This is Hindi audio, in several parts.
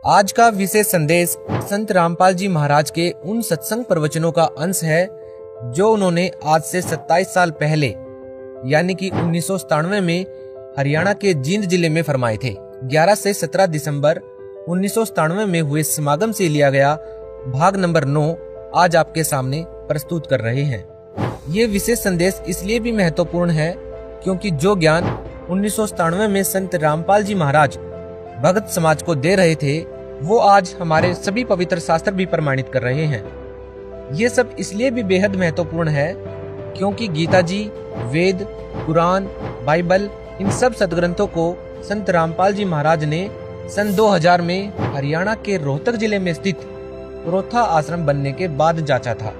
आज का विशेष संदेश संत रामपाल जी महाराज के उन सत्संग प्रवचनों का अंश है जो उन्होंने आज से 27 साल पहले यानी कि 1997 में हरियाणा के जींद जिले में फरमाए थे। 11 से 17 दिसंबर 1997 में हुए समागम से लिया गया भाग नंबर 9 आज आपके सामने प्रस्तुत कर रहे हैं। ये विशेष संदेश इसलिए भी महत्वपूर्ण है क्योंकि जो ज्ञान 1997 में संत रामपाल जी महाराज भगत समाज को दे रहे थे वो आज हमारे सभी पवित्र शास्त्र भी प्रमाणित कर रहे हैं। ये सब इसलिए भी बेहद महत्वपूर्ण है क्योंकि गीता जी, वेद, कुरान, बाइबल इन सब सदग्रंथों को संत रामपाल जी महाराज ने सन 2000 में हरियाणा के रोहतक जिले में स्थित पुरोथा आश्रम बनने के बाद जांचा था।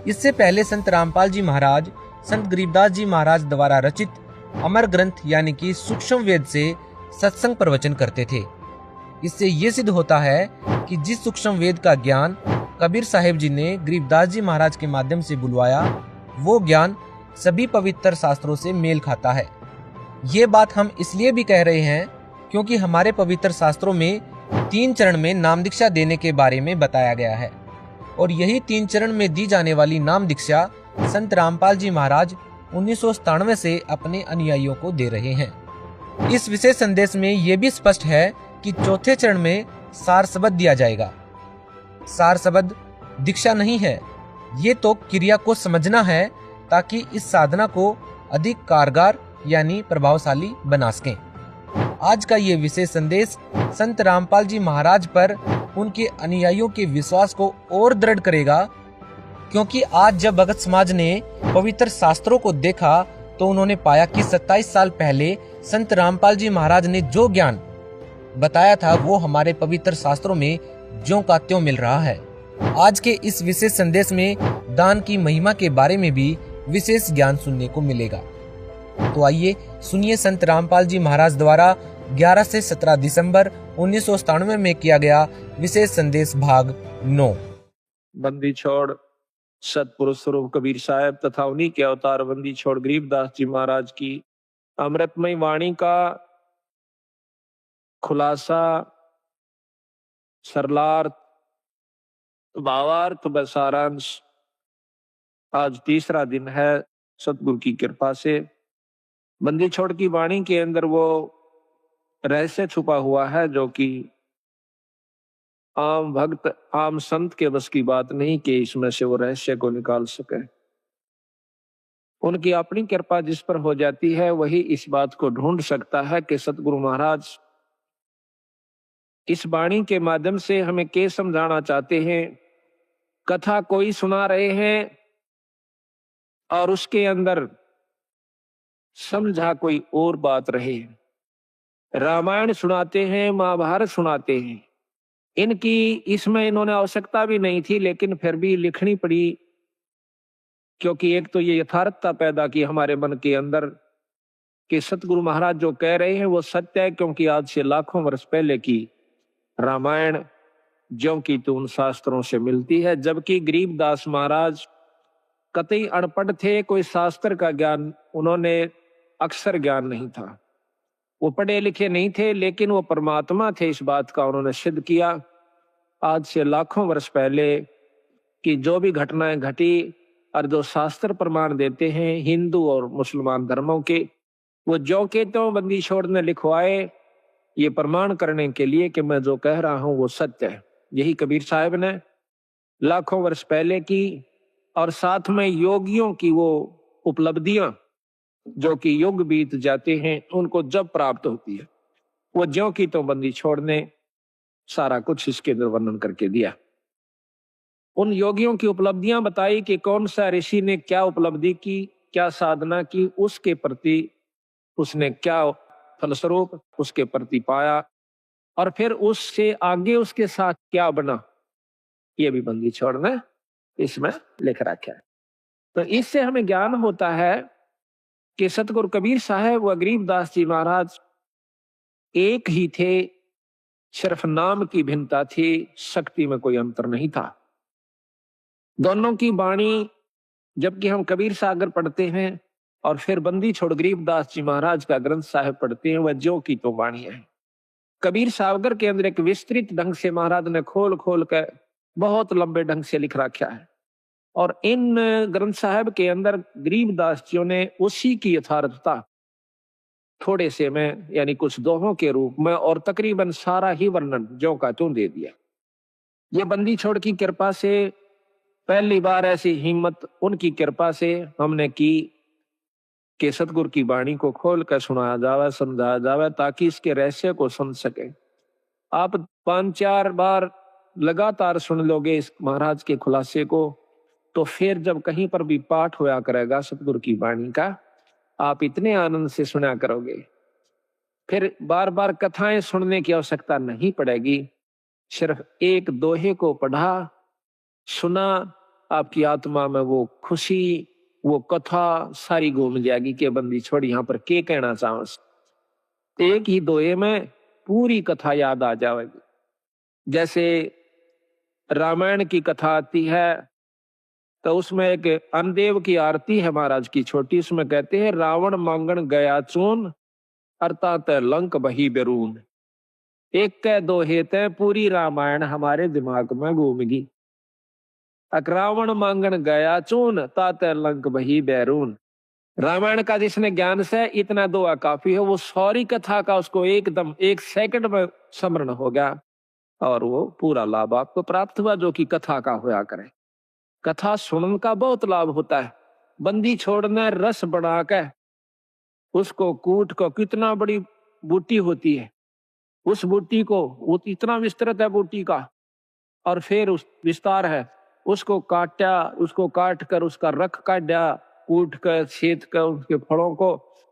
इससे पहले संत रामपाल जी महाराज संत गरीबदास जी महाराज द्वारा रचित अमर ग्रंथ यानी कि सूक्ष्म वेद से सत्संग प्रवचन करते थे। इससे ये सिद्ध होता है कि जिस सूक्ष्म वेद का ज्ञान कबीर साहिब जी ने गरीबदास जी महाराज के माध्यम से बुलवाया वो ज्ञान सभी पवित्र शास्त्रों से मेल खाता है। ये बात हम इसलिए भी कह रहे हैं क्योंकि हमारे पवित्र शास्त्रों में 3 चरण में नाम दीक्षा देने के बारे में बताया गया है और यही 3 चरण में दी जाने वाली नाम दीक्षा संत रामपाल जी महाराज 1997 से अपने अनुयायियों को दे रहे हैं। इस विशेष संदेश में यह भी स्पष्ट है कि चौथे चरण में सार शब्द दिया जाएगा। सार शब्द दीक्षा नहीं है, ये तो क्रिया को समझना है ताकि इस साधना को अधिक कारगर यानी प्रभावशाली बना सकें। आज का ये विशेष संदेश संत रामपाल जी महाराज पर उनके अनुयायियों के विश्वास को और दृढ़ करेगा क्योंकि आज जब भगत समाज ने पवित्र शास्त्रों को देखा तो उन्होंने पाया कि 27 साल पहले संत रामपाल जी महाराज ने जो ज्ञान बताया था वो हमारे पवित्र शास्त्रों में ज्यों का त्यों मिल रहा है। आज के इस विशेष संदेश में दान की महिमा के बारे में भी विशेष ज्ञान सुनने को मिलेगा। तो आइए सुनिए संत रामपाल जी महाराज द्वारा 11 से 17 दिसंबर 1997 में किया गया विशेष संदेश भाग 9। बंदी छोड़ सतपुरुष स्वरूप कबीर साहब तथा उन्हीं के अवतार बंदी छोड़ गरीबदास जी महाराज की अमृतमय वाणी का खुलासा, सरलार्थ, भावार्थ व सारांश आज तीसरा दिन है। सतगुरु की कृपा से बंदी छोड़ की वाणी के अंदर वो रहस्य छुपा हुआ है जो कि आम भक्त, आम संत के बस की बात नहीं कि इसमें से वो रहस्य को निकाल सके। उनकी अपनी कृपा जिस पर हो जाती है वही इस बात को ढूंढ सकता है कि सतगुरु महाराज इस वाणी के माध्यम से हमें क्या समझाना चाहते हैं। कथा कोई सुना रहे हैं और उसके अंदर समझा कोई और बात रहे। रामायण सुनाते हैं, महाभारत सुनाते हैं, इनकी इसमें इन्होंने आवश्यकता भी नहीं थी लेकिन फिर भी लिखनी पड़ी क्योंकि एक तो ये यथार्थता पैदा की हमारे मन के अंदर कि सतगुरु महाराज जो कह रहे हैं वो सत्य है क्योंकि आज से लाखों वर्ष पहले की रामायण ज्यों की तो उन शास्त्रों से मिलती है। जबकि गरीबदास महाराज कतई अनपढ़ थे, कोई शास्त्र का ज्ञान उन्होंने अक्षर ज्ञान नहीं था, वो पढ़े लिखे नहीं थे लेकिन वो परमात्मा थे, इस बात का उन्होंने सिद्ध किया। आज से लाखों वर्ष पहले की जो भी घटनाएं घटी और जो शास्त्र प्रमाण देते हैं हिंदू और मुसलमान धर्मों के, वो जो के तो बंदी छोड़ ने लिखवाए ये प्रमाण करने के लिए कि मैं जो कह रहा हूं वो सत्य है। यही कबीर साहब ने लाखों वर्ष पहले की और साथ में योगियों की वो उपलब्धियां जो कि युग बीत जाते हैं उनको जब प्राप्त होती है वो ज्यों की तो बंदी छोड़ने सारा कुछ इसके अंदर वर्णन करके दिया। उन योगियों की उपलब्धियां बताई कि कौन सा ऋषि ने क्या उपलब्धि की, क्या साधना की, उसके प्रति उसने क्या फलस्वरूप उसके प्रति पाया और फिर उससे आगे उसके साथ क्या बना, ये भी बंदी छोड़ ने इसमें लिख रखा है। तो इससे हमें ज्ञान होता है कि सतगुरु कबीर साहब व गरीबदास जी महाराज एक ही थे, सिर्फ नाम की भिन्नता थी, शक्ति में कोई अंतर नहीं था। दोनों की वाणी जबकि हम कबीर सागर पढ़ते हैं और फिर बंदी छोड़ गरीबदास जी महाराज का ग्रंथ साहिब पढ़ते हैं वह ज्यों की तो वाणी है। कबीर सावगर के अंदर एक विस्तृत ढंग से महाराज ने खोल खोल कर बहुत लंबे ढंग से लिख रखा है। और इन ग्रंथ साहब के अंदर गरीबदास जियों ने उसी की यथार्थता थोड़े से में यानी कुछ दोहों के रूप में और तकरीबन सारा ही वर्णन ज्यों का त्यों दे दिया। ये बंदी छोड़ की कृपा से पहली बार ऐसी हिम्मत उनकी कृपा से हमने की कि सतगुरु की वाणी को खोल कर सुनाया जावे, समझाया जावे, ताकि इसके रहस्य को समझ सके। आप 5-4 बार लगातार सुन लोगे इस महाराज के खुलासे को, तो फिर जब कहीं पर भी पाठ होया करेगा सतगुरु की वाणी का, आप इतने आनंद से सुना करोगे, फिर बार बार कथाएं सुनने की आवश्यकता नहीं पड़ेगी। सिर्फ एक दोहे को पढ़ा, सुना, आपकी आत्मा में वो खुशी, वो कथा सारी घूम जाएगी कि बंदी छोड़ी यहाँ पर क्या कहना चाहो। एक ही दोहे में पूरी कथा याद आ जाएगी। जैसे रामायण की कथा आती है तो उसमें एक अनदेव की आरती है महाराज की छोटी, उसमें कहते हैं रावण मांगण गया चून अर्थात लंक बही बेरून। एक के दोहे ते पूरी रामायण हमारे दिमाग में घूमगी। रावण मांगण गया चून तात लंक बही बैरून। रामायण का जिसने ज्ञान से इतना दुआ काफी है, वो सारी कथा का उसको एकदम 1 सेकंड में स्मरण हो गया और वो पूरा लाभ आपको प्राप्त हुआ जो कि कथा का होया करे। कथा सुनने का बहुत लाभ होता है। बंदी छोड़ने रस बना के उसको कूट को, कितना बड़ी बूटी होती है, उस बूटी को वो इतना विस्तृत है बूटी का, और फिर उस विस्तार है, उसको काटा, उसको काट कर उसका रख काटा, कूट कर छेद कर उसके फलों को,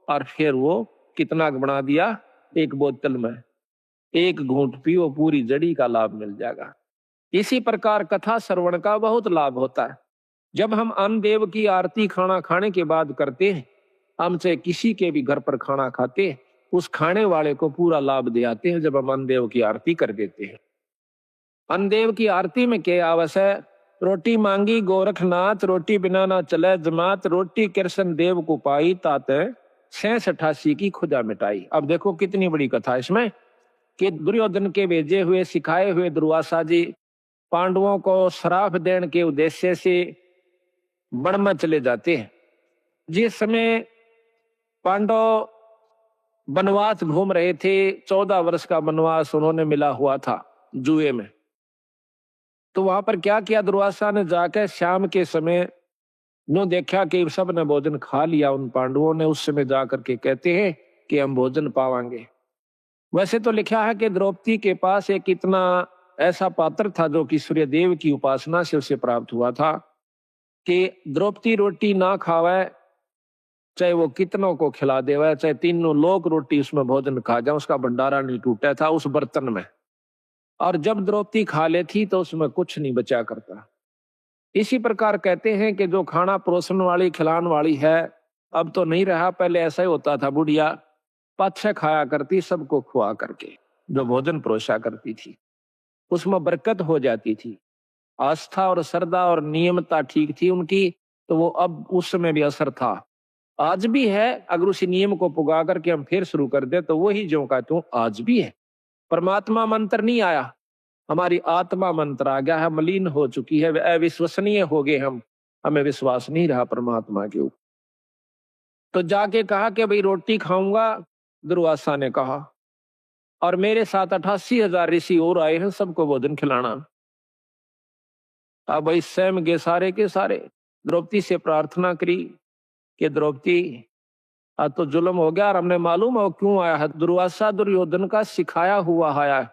और फिर वो कितना बना दिया, एक बोतल में 1 घूंट पियो, पूरी जड़ी का लाभ मिल जाएगा। इसी प्रकार कथा श्रवण का बहुत लाभ होता है। जब हम अन्नदेव की आरती खाना खाने के बाद करते हैं, हम चाहे किसी के भी घर पर खाना खाते हैं, उस खाने वाले को पूरा लाभ दे आते हैं जब हम अन्नदेव की आरती कर देते हैं। अन्नदेव की आरती में क्या आवश्यक, रोटी मांगी गोरखनाथ, रोटी बिना ना चले जमात, रोटी कृष्ण देव को पाई तात 86 की खुदा मिटाई। अब देखो कितनी बड़ी कथा इसमें कि दुर्योधन के भेजे हुए सिखाए हुए दुर्वासा जी पांडवों को श्राप देने के उद्देश्य से वन में चले जाते हैं। जिस समय पांडव वनवास घूम रहे थे, 14 वर्ष का वनवास उन्होंने मिला हुआ था जुए में, तो वहां पर क्या किया दुर्वासा ने, जाकर शाम के समय नो देखा कि सब ने भोजन खा लिया उन पांडवों ने, उस समय जाकर के कहते हैं कि हम भोजन पावांगे। वैसे तो लिखा है कि द्रौपदी के पास एक इतना ऐसा पात्र था जो कि सूर्यदेव की उपासना से उसे प्राप्त हुआ था कि द्रौपदी रोटी ना खावे, चाहे वो कितनों को खिला देवे, चाहे 3 लोग रोटी उसमें भोजन खा जाए, उसका भंडारा नहीं टूटा था उस बर्तन में। और जब द्रौपदी खा लेती तो उसमें कुछ नहीं बचा करता। इसी प्रकार कहते हैं कि जो खाना परोसन वाली खिलाने वाली है अब तो नहीं रहा, पहले ऐसा ही होता था, बुढ़िया पाछे खाया करती सबको खुआ करके, जो भोजन परोसा करती थी उसमें बरकत हो जाती थी। आस्था और श्रद्धा और नियमता ठीक थी उनकी, तो वो अब उस समय भी असर था, आज भी है। अगर उसी नियम को पुगा करके हम फिर शुरू कर दे तो वही जो का त्यों आज भी है। परमात्मा मंत्र नहीं आया, हमारी आत्मा मंत्र आ गया है, मलिन हो चुकी है, अविश्वसनीय हो गए हम, हमें विश्वास नहीं रहा परमात्मा के ऊपर। तो जाके कहा कि भाई रोटी खाऊंगा, दुर्वासा ने कहा, और मेरे साथ 88,000 ऋषि और आए हैं, सबको भोजन खिलाना। अब भाई स्वयं गे सारे के सारे द्रौपदी से प्रार्थना करी कि द्रौपदी आज तो जुल्म हो गया और हमने मालूम है क्यों आया है, दुर्वासा दुर्योधन का सिखाया हुआ आया है,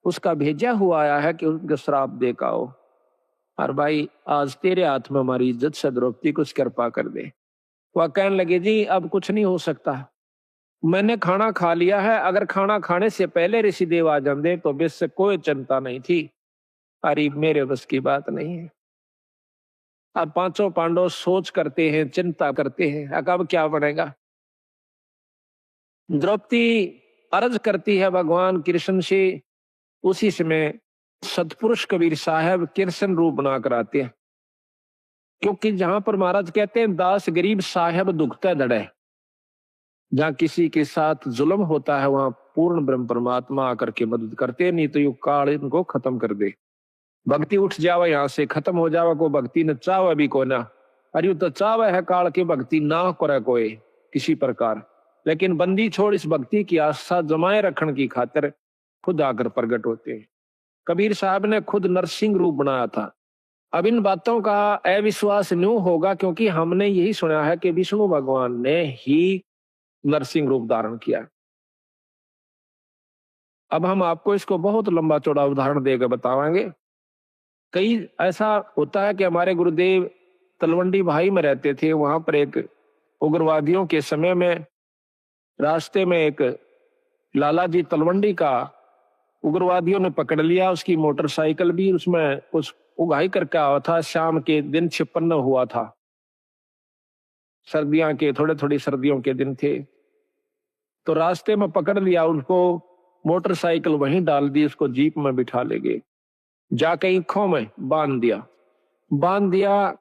उसका भेजा हुआ आया है कि उनके श्राप दे का हो, और भाई आज तेरे हाथ में हमारी इज्जत से द्रौपदी कुछ कृपा कर दे। वह कहने लगे जी अब कुछ नहीं हो सकता, मैंने खाना खा लिया है, अगर खाना खाने से पहले ऋषिदेव आ जाते तो बेस से कोई चिंता नहीं थी, अरे मेरे बस की बात नहीं है। अब 5 पांडव सोच करते हैं, चिंता करते हैं, अब क्या बनेगा। द्रौपदी अर्ज करती है भगवान कृष्ण से, उसी समय सतपुरुष कबीर साहब कृष्ण रूप बना कर आते हैं, क्योंकि जहां पर महाराज कहते हैं दास गरीब साहब दुखता दड़े, जहां किसी के साथ जुल्म होता है वहां पूर्ण ब्रह्म परमात्मा आकर के मदद करते, नहीं तो ये काल इनको खत्म कर दे। भक्ति उठ जावे यहाँ से, खत्म हो जावे, को भक्ति न चावे भी को ना। अरे तो चावे है काल की भक्ति ना करे कोई किसी प्रकार, लेकिन बंदी छोड़ इस भक्ति की आस्था जमाए रखने की खातिर खुद आकर प्रकट होते हैं। कबीर साहब ने खुद नरसिंह रूप बनाया था। अब इन बातों का अविश्वास न्यू होगा क्योंकि हमने यही सुना है कि विष्णु भगवान ने ही नरसिंह रूप धारण किया। अब हम आपको इसको बहुत लंबा चौड़ा उदाहरण देकर बतावांगे। कई ऐसा होता है कि हमारे गुरुदेव तलवंडी भाई में रहते थे, वहां पर एक उग्रवादियों के समय में रास्ते में एक लाला जी तलवंडी का उग्रवादियों ने पकड़ लिया। उसकी मोटरसाइकिल भी उसमें कुछ उगाही करके आया था। शाम के दिन 56 हुआ था, सर्दियों के थोड़ी सर्दियों के दिन थे। तो रास्ते में पकड़ लिया उनको, मोटरसाइकिल वहीं डाल दी, उसको जीप में बिठा ले गए, जाके ईखों में बांध दिया।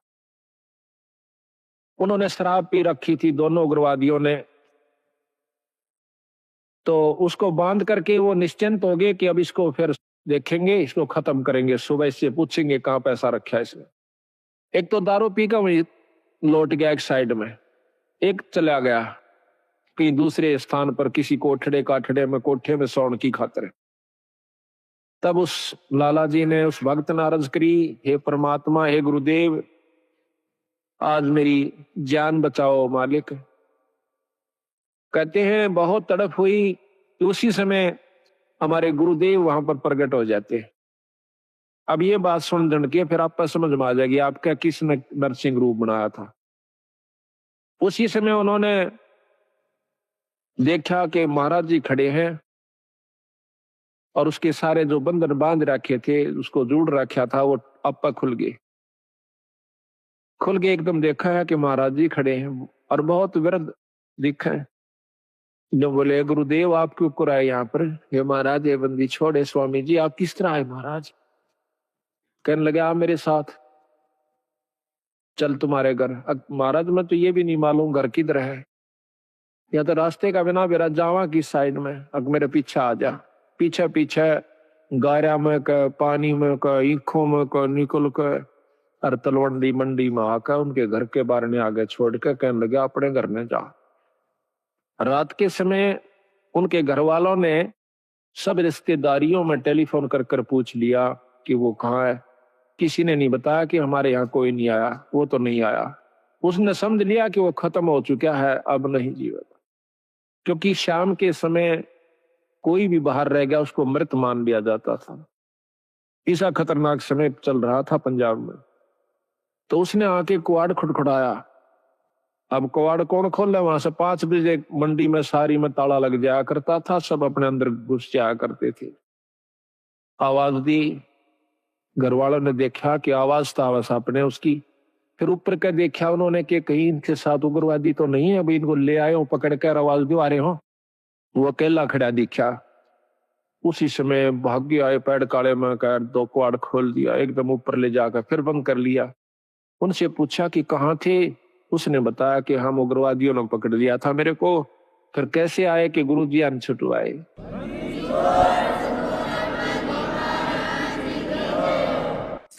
उन्होंने शराब पी रखी थी दोनों उग्रवादियों ने, तो उसको बांध करके वो निश्चिंत हो गए कि अब इसको फिर देखेंगे, इसको खत्म करेंगे, सुबह इससे पूछेंगे कहाँ पैसा रखा है इसने। एक तो दारू पी कर वही लौट गया एक साइड में, एक चला गया कहीं दूसरे स्थान पर किसी कोठे में सोने की खातिर। तब उस लाला जी ने उस भक्त ने अर्ज करी, हे परमात्मा, हे गुरुदेव, आज मेरी जान बचाओ मालिक। कहते हैं बहुत तड़प हुई, उसी समय हमारे गुरुदेव वहां पर प्रकट हो जाते हैं। अब ये बात सुन के फिर आपको समझ में आ जाएगी आपका किसने नरसिंह रूप बनाया था। उसी समय उन्होंने देखा कि महाराज जी खड़े हैं और उसके सारे जो बंधन बांध रखे थे, उसको जोड़ रखा था, वो आपा खुल गए एकदम। देखा है कि महाराज जी खड़े हैं और बहुत वृद्ध दिखा है। जो बोले, गुरुदेव आप क्यों कर आए यहाँ पर? हे महाराज, ये बंदी छोड़े। स्वामी जी आप किस तरह आए महाराज? कहने लगे आप मेरे साथ चल तुम्हारे घर। महाराज मैं तो ये भी नहीं मालूम घर किधर है, या तो रास्ते का बिना मेरा जावा किस साइड में, अब मेरे पीछे आ जा। पीछे गारा में का, पानी में का, ईखों में का निकल कर और तलवंडी मंडी में आकर उनके घर के बाहर ने आगे छोड़ कर कहने लगे अपने घर में जा। रात के समय उनके घर वालों ने सब रिश्तेदारियों में टेलीफोन कर पूछ लिया कि वो कहाँ है। किसी ने नहीं बताया कि हमारे यहाँ कोई नहीं आया, वो तो नहीं आया। उसने समझ लिया कि वो खत्म हो चुका है, अब नहीं जीवेगा, क्योंकि शाम के समय कोई भी बाहर रह गया उसको मृत मान लिया जाता था। ऐसा खतरनाक समय चल रहा था पंजाब में। तो उसने आके कुआड़ खुटखुटाया। अब कुआड़ कौन खोले? वहां से 5 बजे मंडी में सारी में ताला लग जाया करता था, सब अपने अंदर घुस जाया करते थे। आवाज दी, घर वालों ने देखा कि आवाज तो आवाज अपने उसकी। फिर ऊपर कर देखा उन्होंने कि कहीं इनके साथ उग्रवादी तो नहीं है, अभी इनको ले आए हो पकड़ कर, आवाज दो आ रहे हो। वो अकेला खड़ा दिखा। उसी समय भाग्य आए पैड़ काले में कर 2 कुआड़ खोल दिया, एकदम ऊपर ले जाकर फिर बंद कर लिया। उनसे पूछा कि कहाँ थे? उसने बताया कि हम उग्रवादियों ने पकड़ लिया था मेरे को। फिर कैसे आए कि गुरुजी अन छुटवाए।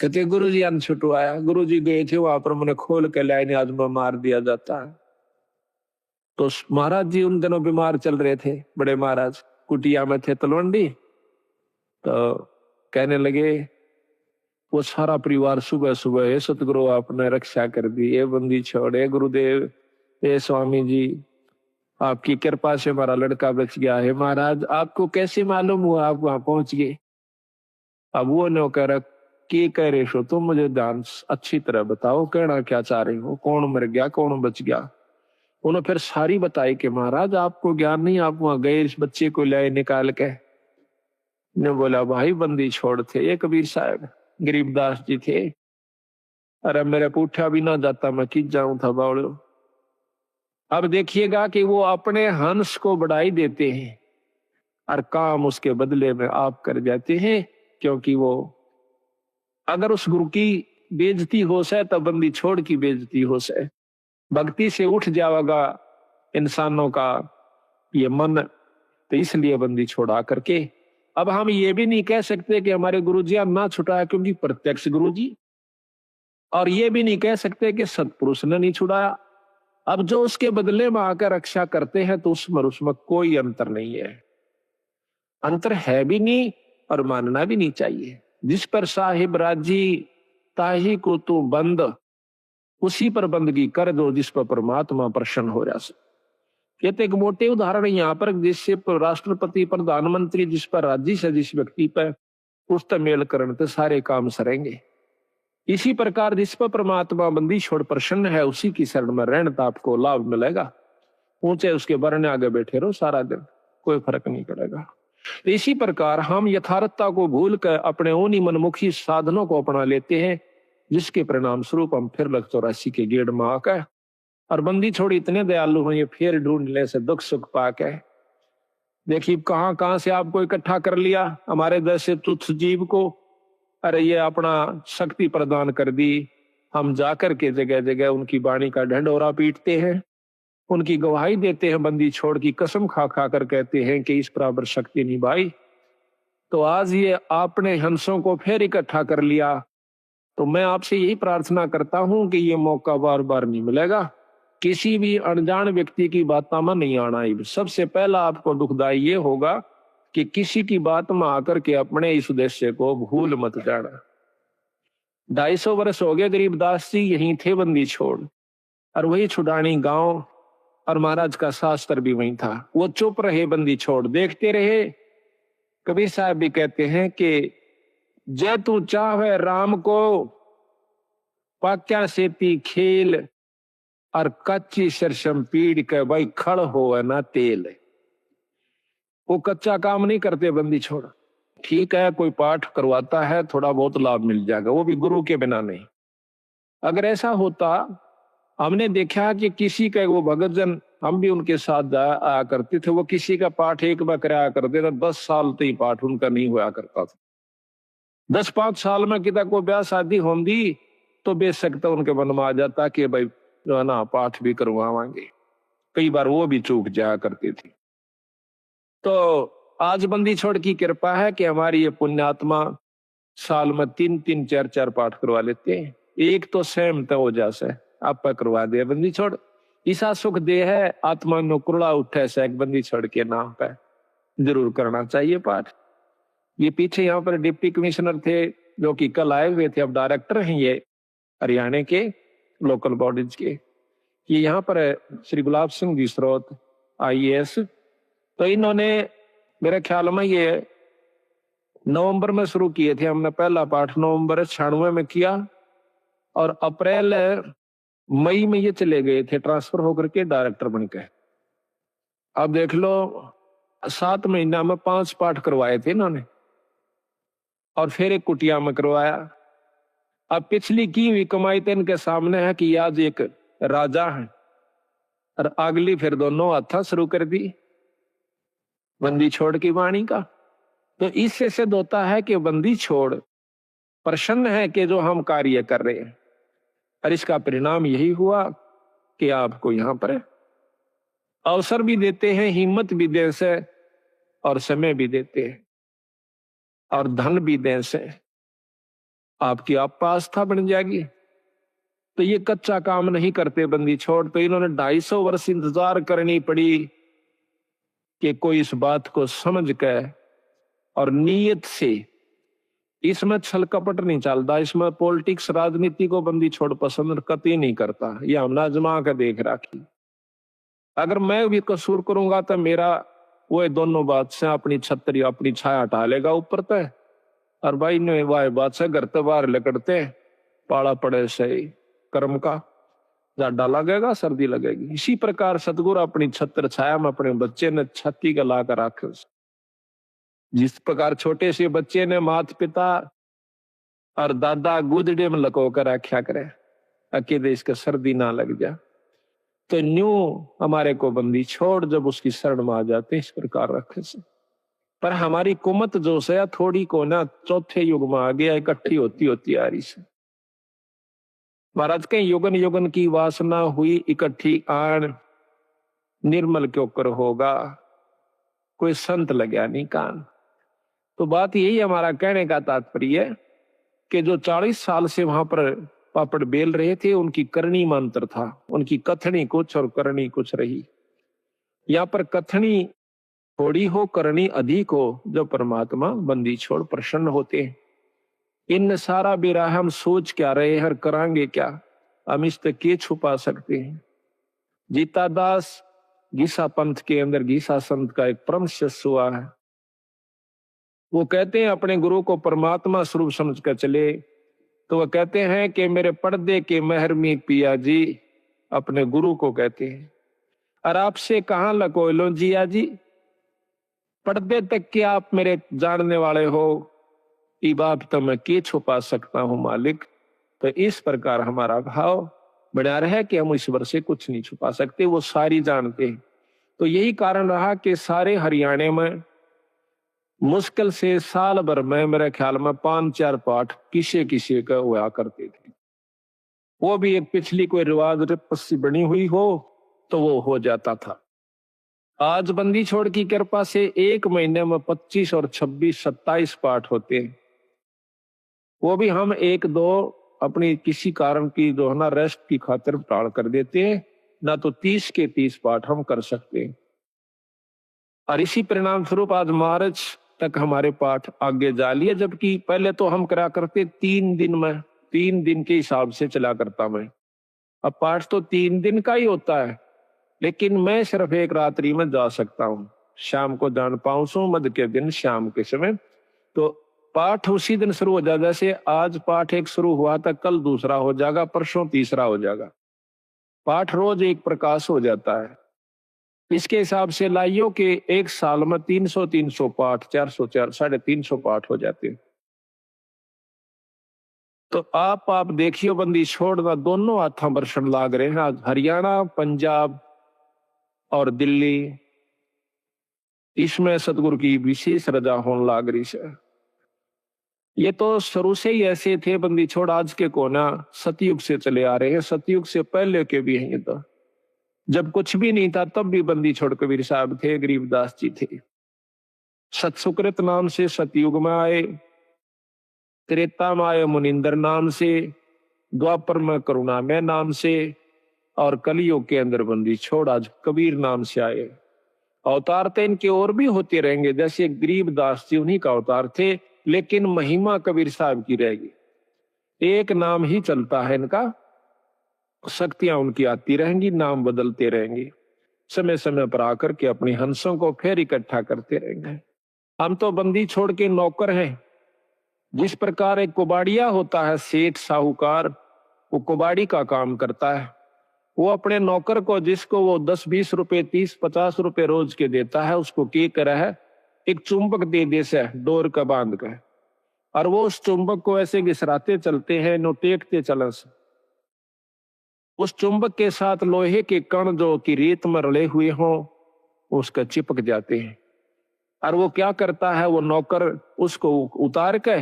कहते गुरुजी अन छुटवाया। गुरुजी गए थे वहां पर, मैंने खोल के लाइन आज में मार दिया जाता है। तो महाराज जी उन दिनों बीमार चल रहे थे, बड़े महाराज कुटिया में थे तलवंडी। तो कहने लगे वो सारा परिवार सुबह सुबह, हे सतगुरु आपने रक्षा कर दी, ये बंदी छोड़े गुरुदेव, ये स्वामी जी आपकी कृपा से हमारा लड़का बच गया है। महाराज आपको कैसे मालूम हुआ आप वहां पहुंच गए? अब वो नौकर के कह रहे हो तुम, मुझे ध्यान अच्छी तरह बताओ, कहना क्या चाह रहे हो, कौन मर गया कौन बच गया? उन्होंने फिर सारी बताई कि महाराज आपको ज्ञान नहीं, आप वहां गए इस बच्चे को लाए निकाल के। ने बोला भाई बंदी छोड़ थे ये कबीर साहब गरीबदास जी थे, अरे मेरे पूठा भी ना जाता मैं किस जाऊं था बावड़ो। अब देखिएगा कि वो अपने हंस को बढ़ाई देते हैं और काम उसके बदले में आप कर जाते हैं, क्योंकि वो अगर उस गुरु की बेइज्जती हो से तब बंदी छोड़ की बेइज्जती हो से। भक्ति से उठ जाएगा इंसानों का ये मन, तो इसलिए बंदी छोड़ा करके अब हम ये भी नहीं कह सकते कि हमारे गुरुजी ना छुड़ाया, क्योंकि प्रत्यक्ष गुरुजी, और ये भी नहीं कह सकते कि सतपुरुष ने नहीं छुड़ाया। अब जो उसके बदले में आकर रक्षा करते हैं तो उसमें कोई अंतर नहीं है, अंतर है भी नहीं और मानना भी नहीं चाहिए। जिस पर साहिब राजी ताही को तू बंद, उसी पर बंदगी कर दो जिस पर परमात्मा प्रसन्न हो जाए। ये तो एक मोटे उदाहरण है यहाँ पर, जिससे राष्ट्रपति प्रधानमंत्री जिस पर राजी से जिस व्यक्ति पर उस तक मेल करण तो सारे काम सरेंगे। इसी प्रकार जिस पर परमात्मा बंदी छोड़ प्रसन्न है उसी की शरण में रहने तो आपको लाभ मिलेगा। ऊंचे उसके बरने आगे बैठे रहो सारा दिन, कोई फर्क नहीं पड़ेगा। इसी प्रकार हम यथार्थता को भूल कर अपने उन्हीं मनमुखी साधनों को अपना लेते हैं, जिसके परिणाम स्वरूप हम फिर 84 के गेड़ में आकर और बंदी छोड़ी इतने दयालु हैं, ये फिर ढूंढने से दुख सुख पाके देखिए कहां कहां से आपको इकट्ठा कर लिया, हमारे जैसे तुच्छ जीव को। अरे ये अपना शक्ति प्रदान कर दी, हम जाकर के जगह जगह उनकी वाणी का ढंढोरा पीटते हैं, उनकी गवाही देते हैं, बंदी छोड़ की कसम खा खा कर कहते हैं कि इस बराबर शक्ति नहीं भाई। तो आज ये आपने हंसों को फिर इकट्ठा कर लिया, तो मैं आपसे यही प्रार्थना करता हूं कि ये मौका बार बार नहीं मिलेगा। किसी भी अनजान व्यक्ति की बातों में नहीं आना। सबसे पहला आपको दुखदाई ये होगा कि किसी की बात में आकर के अपने इस उद्देश्य को भूल मत जाना। 250 वर्ष हो गए गरीबदास जी यहीं थे बंदी छोड़, और वही छुड़ानी गांव और महाराज का शास्त्र भी वहीं था। वो चुप रहे बंदी छोड़, देखते रहे। कबीर साहब भी कहते हैं कि जय तू चाहे राम को पाक्या सेती खेल, और कच्ची सरसम पीड़ के भाई खड़ हो ना तेल। वो कच्चा काम नहीं करते बंदी छोड़। ठीक है कोई पाठ करवाता है, थोड़ा बहुत लाभ मिल जाएगा, वो भी गुरु के बिना नहीं। अगर ऐसा होता, हमने देखा कि किसी का वो भगत जन, हम भी उनके साथ आया करते थे, वो किसी का पाठ एक बार कराया करते थे, 10 साल तो ही पाठ उनका नहीं हुआ करता था। 10-5 साल में कितना कोई ब्याह शादी होंगी तो बेशक तो उनके मन में आ जाता कि भाई जो है ना पाठ भी करवावांगे। कई बार वो भी चूक जाया करती थी। तो आज बंदी छोड़ की कृपा है कि हमारी ये पुण्यात्मा साल में 3-3 4-4 पाठ करवा लेते हैं। एक तो स्वयं तो हो जासे आप करवा दे बंदी छोड़, ईसा सुख दे है आत्मा नो कुरड़ा उठे से एक बंदी छोड़ के नाम पे जरूर करना चाहिए पाठ। ये पीछे यहाँ पर डिप्टी कमिश्नर थे जो कि कल आए हुए थे, अब डायरेक्टर हैं ये हरियाणा के लोकल बॉडीज के। ये यहाँ पर श्री गुलाब सिंह जी स्रोत IAS, तो इन्होंने मेरे ख्याल में ये नवंबर में शुरू किए थे। हमने पहला पाठ नवंबर 96 में किया और अप्रैल मई में ये चले गए थे ट्रांसफर होकर के डायरेक्टर बनके। अब देख लो 7 महीना में 5 पाठ करवाए थे इन्होंने, और फिर एक कुटिया में करवाया। अब पिछली की हुई कमाई तो इनके सामने है कि आज एक राजा है, और अगली फिर दोनों हाथा शुरू कर दी बंदी छोड़ की वाणी का। तो इससे सिद्ध होता है कि बंदी छोड़ प्रसन्न है कि जो हम कार्य कर रहे हैं, और इसका परिणाम यही हुआ कि आपको यहाँ पर अवसर भी देते हैं, हिम्मत भी दे से, और समय भी देते हैं, और धन भी दे से, आपकी आस्था बन जाएगी। तो ये कच्चा काम नहीं करते बंदी छोड़। तो इन्होंने 250 वर्ष इंतजार करनी पड़ी कि कोई इस बात को समझ कर और नीयत से, इसमें छल कपट नहीं चलता, इसमें पॉलिटिक्स राजनीति को बंदी छोड़ पसंद कतई नहीं करता। ये हमने आजमा कर देख रखी। अगर मैं भी कसूर करूंगा तो मेरा वो दोनों बात से अपनी छतरी अपनी छाया हटा लेगा ऊपर तय, और भाई ने वाह बात से घर तो बाहर लकड़ते पाला पड़े से कर्म का जाडा लगेगा, सर्दी लगेगी। इसी प्रकार सतगुरु अपनी छत्र छाया में अपने बच्चे ने छत्ती का ला कर रखे। जिस प्रकार छोटे से बच्चे ने माता पिता और दादा गुदड़े में लको कर रखा करे अकेले इसका सर्दी ना लग जा, तो न्यू हमारे को बंदी छोड़ जब उसकी शरण में आ जाते इस प्रकार रखे से। पर हमारी कुमत जो से थोड़ी को ना चौथे युग में आ गया, इकट्ठी होती होती आ रही से। महाराज के युगन युगन की वासना हुई इकट्ठी आन, निर्मल क्यों कर होगा कोई संत लग्या नहीं कान। तो बात यही हमारा कहने का तात्पर्य है कि जो 40 साल से वहां पर पापड़ बेल रहे थे, उनकी करनी में अंतर था, उनकी कथनी कुछ और करनी कुछ रही। यहाँ पर कथनी थोड़ी हो, करनी अधिक हो, जो परमात्मा बंदी छोड़ प्रसन्न होते हैं। इन सारा बेरा हम सोच क्या रहे हैं, करांगे क्या, हम इस तक के छुपा सकते हैं। जीता दास गीसा पंथ के अंदर गीसा संत का एक परम शिष्य हुआ है। वो कहते हैं अपने गुरु को परमात्मा स्वरूप समझ कर चले, तो वो कहते हैं कि मेरे पर्दे के मेहर में पिया जी, अपने गुरु को कहते हैं, और आपसे कहां लको लो जिया जी, पर्दे तक के आप मेरे जानने वाले हो, ई बाप तो मैं के छुपा सकता हूं मालिक। तो इस प्रकार हमारा भाव बना रहे कि हम ईश्वर से कुछ नहीं छुपा सकते, वो सारी जानते हैं। तो यही कारण रहा कि सारे हरियाणा में मुश्किल से साल भर में मेरे ख्याल में 5-4 पाठ किसी किसी का हुआ करते थे। वो भी एक पिछली कोई रिवाज रस्सी बनी हुई हो तो वो हो जाता था। आज बंदी छोड़ की कृपा से एक महीने में 25 और 26, 27 पाठ होते हैं। वो भी हम 1-2 अपनी किसी कारण की जो है ना रेस्ट की खातिर टाल कर देते हैं, ना तो 30 के 30 पाठ हम कर सकते हैं। और इसी परिणाम स्वरूप आज मार्च तक हमारे पाठ आगे जा लिए, जबकि पहले तो हम करा करते 3 दिन में, 3 दिन के हिसाब से चला करता मैं। अब पाठ तो 3 दिन का ही होता है, लेकिन मैं सिर्फ एक रात्रि में जा सकता हूँ। शाम को जान पाऊं सो मध्य के दिन शाम के समय, तो पाठ उसी दिन शुरू हो जाएगा। जैसे आज पाठ एक शुरू हुआ था, कल दूसरा हो जाएगा, परसों तीसरा हो जाएगा। पाठ रोज एक प्रकाश हो जाता है। इसके हिसाब से लाइयों के एक साल में 300 पाठ, 400 350 पाठ हो जाते हैं। तो आप देखियो बंदी छोड़ना दोनों हाथों बरसन लाग रहे हैं। आज हरियाणा, पंजाब और दिल्ली, इसमें सतगुरु की विशेष रजा होने लाग रही है। ये तो शुरू से ही ऐसे थे बंदी छोड़, आज के कोना सतयुग से चले आ रहे हैं, सतयुग से पहले के भी हैं। ये तो जब कुछ भी नहीं था तब भी बंदी छोड़ कबीर साहब थे, गरीबदास जी थे। सतसुकृत नाम से सतयुग में आए, त्रेता में आए मुनिंदर नाम से, द्वापर में करुणामय नाम से, और कलियुग के अंदर बंदी छोड़ आज कबीर नाम से आए। अवतार तो इनके और भी होते रहेंगे, जैसे गरीबदास जी उन्हीं का अवतार थे, लेकिन महिमा कबीर साहब की रहेगी। एक नाम ही चलता है इनका, शक्तियां उनकी आती रहेंगी, नाम बदलते रहेंगे, समय समय पर आकर के अपनी हंसों को फिर इकट्ठा करते रहेंगे। हम तो बंदी छोड़ के नौकर हैं। जिस प्रकार एक कुबाड़िया होता है, सेठ साहूकार, वो कुबाड़ी का काम करता है। वो अपने नौकर को, जिसको वो 10-20 रुपए, 30-50 रुपए रोज के देता है, उसको क्या करा है, एक चुंबक दे दे से डोर का बांध कर, और वो उस चुंबक को ऐसे घिसराते चलते हैं, नोटेटते चलन से। उस चुंबक के साथ लोहे के कण जो कि रेत में रले हुए हों, उसका चिपक जाते हैं। और वो क्या करता है, वो नौकर उसको उतार के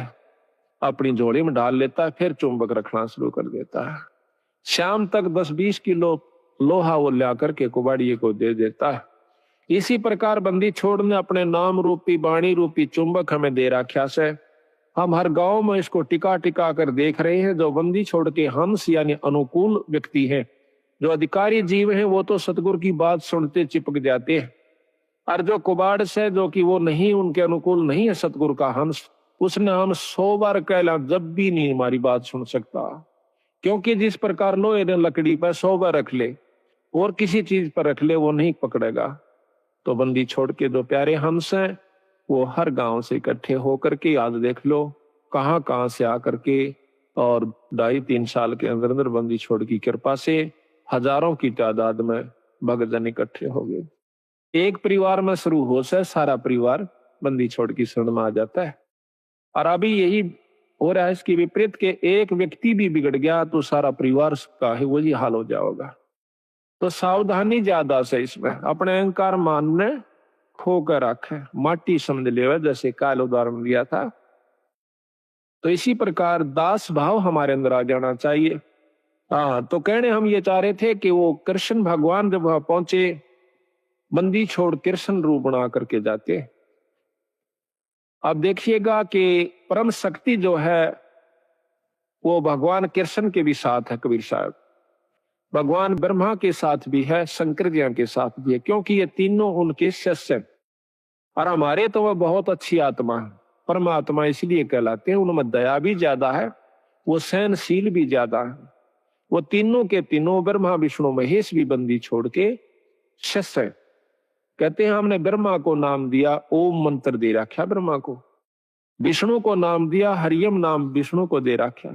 अपनी झोली में डाल लेता है, फिर चुंबक रखना शुरू कर देता है। शाम तक 10-20 किलो लोहा वो ला करके कुबाड़िए को दे देता है। इसी प्रकार बंदी छोड़ ने अपने नाम रूपी, वाणी रूपी चुंबक हमें दे रखा से। हम हर गांव में इसको टिका टिका कर देख रहे हैं। जो बंदी छोड़ के हंस यानी अनुकूल व्यक्ति हैं, जो अधिकारी जीव हैं, वो तो सतगुरु की बात सुनते चिपक जाते हैं। और जो कुबाड़ से, जो कि वो नहीं, उनके अनुकूल नहीं है सतगुरु का हंस, उसने हम 100 बार कहला जब भी नहीं हमारी बात सुन सकता। क्योंकि जिस प्रकार लोहे ने लकड़ी पर 100 बार रख ले और किसी चीज पर रख ले, वो नहीं पकड़ेगा। तो बंदी छोड़ के जो प्यारे हंस हैं, वो हर गांव से इकट्ठे होकर के, आज देख लो कहां कहां से आकर के, और 2.5-3 साल के अंदर अंदर बंदी छोड़ की कृपा से हजारों की तादाद में भक्तजन इकट्ठे हो गए। एक परिवार में शुरू हो से सारा परिवार बंदी छोड़ की शरण में आ जाता है। और अभी यही हो रहा है इसकी विपरीत के एक व्यक्ति भी बिगड़ गया तो सारा परिवार का ही वही हाल हो जाएगा। तो सावधानी ज्यादा से इसमें, अपने अहंकार मान ने खोकर रखे, माटी समझ ले, जैसे काल उदाहरण दिया था। तो इसी प्रकार दास भाव हमारे अंदर आ जाना चाहिए। हाँ, तो कहने हम ये चाह रहे थे कि वो कृष्ण भगवान जब वहां पहुंचे बंदी छोड़ कृष्ण रूप बना करके जाते हैं। अब देखिएगा कि परम शक्ति जो है वो भगवान कृष्ण के भी साथ है कबीर साहब, भगवान ब्रह्मा के साथ भी है, शंकर जी के साथ भी है, क्योंकि ये तीनों उनके शिष्य हैं। और हमारे तो वह बहुत अच्छी आत्मा है, परमात्मा इसलिए कहलाते हैं, उनमें दया भी ज्यादा है, वो सहनशील भी ज्यादा है। वो तीनों के तीनों ब्रह्मा विष्णु महेश भी बंदी छोड़ के शिष्य हैं। कहते हैं हमने ब्रह्मा को नाम दिया, ओम मंत्र दे रखा ब्रह्मा को, विष्णु को नाम दिया हरियम नाम विष्णु को दे रखा,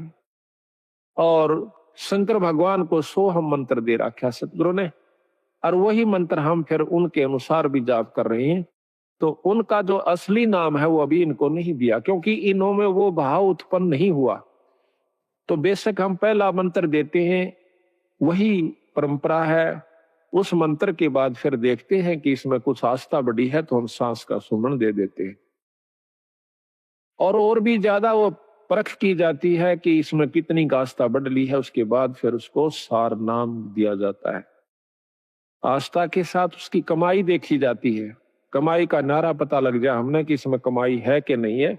और शंकर भगवान को सोहम मंत्र दे रखा सतगुरु ने, और वही मंत्र हम फिर उनके अनुसार भी जाप कर रहे हैं। तो उनका जो असली नाम है वो अभी इनको नहीं दिया, क्योंकि इन्हों में वो भाव उत्पन्न नहीं हुआ। तो बेशक हम पहला मंत्र देते हैं, वही परंपरा है। उस मंत्र के बाद फिर देखते हैं कि इसमें कुछ आस्था बढ़ी है तो हम सांस का सुमन दे देते हैं, और भी ज्यादा वो परख की जाती है कि इसमें कितनी आस्था बढ़ ली है, उसके बाद फिर उसको सार नाम दिया जाता है। आस्था के साथ उसकी कमाई देखी जाती है, कमाई का नारा पता लग जाए हमने कि इसमें कमाई है कि नहीं है,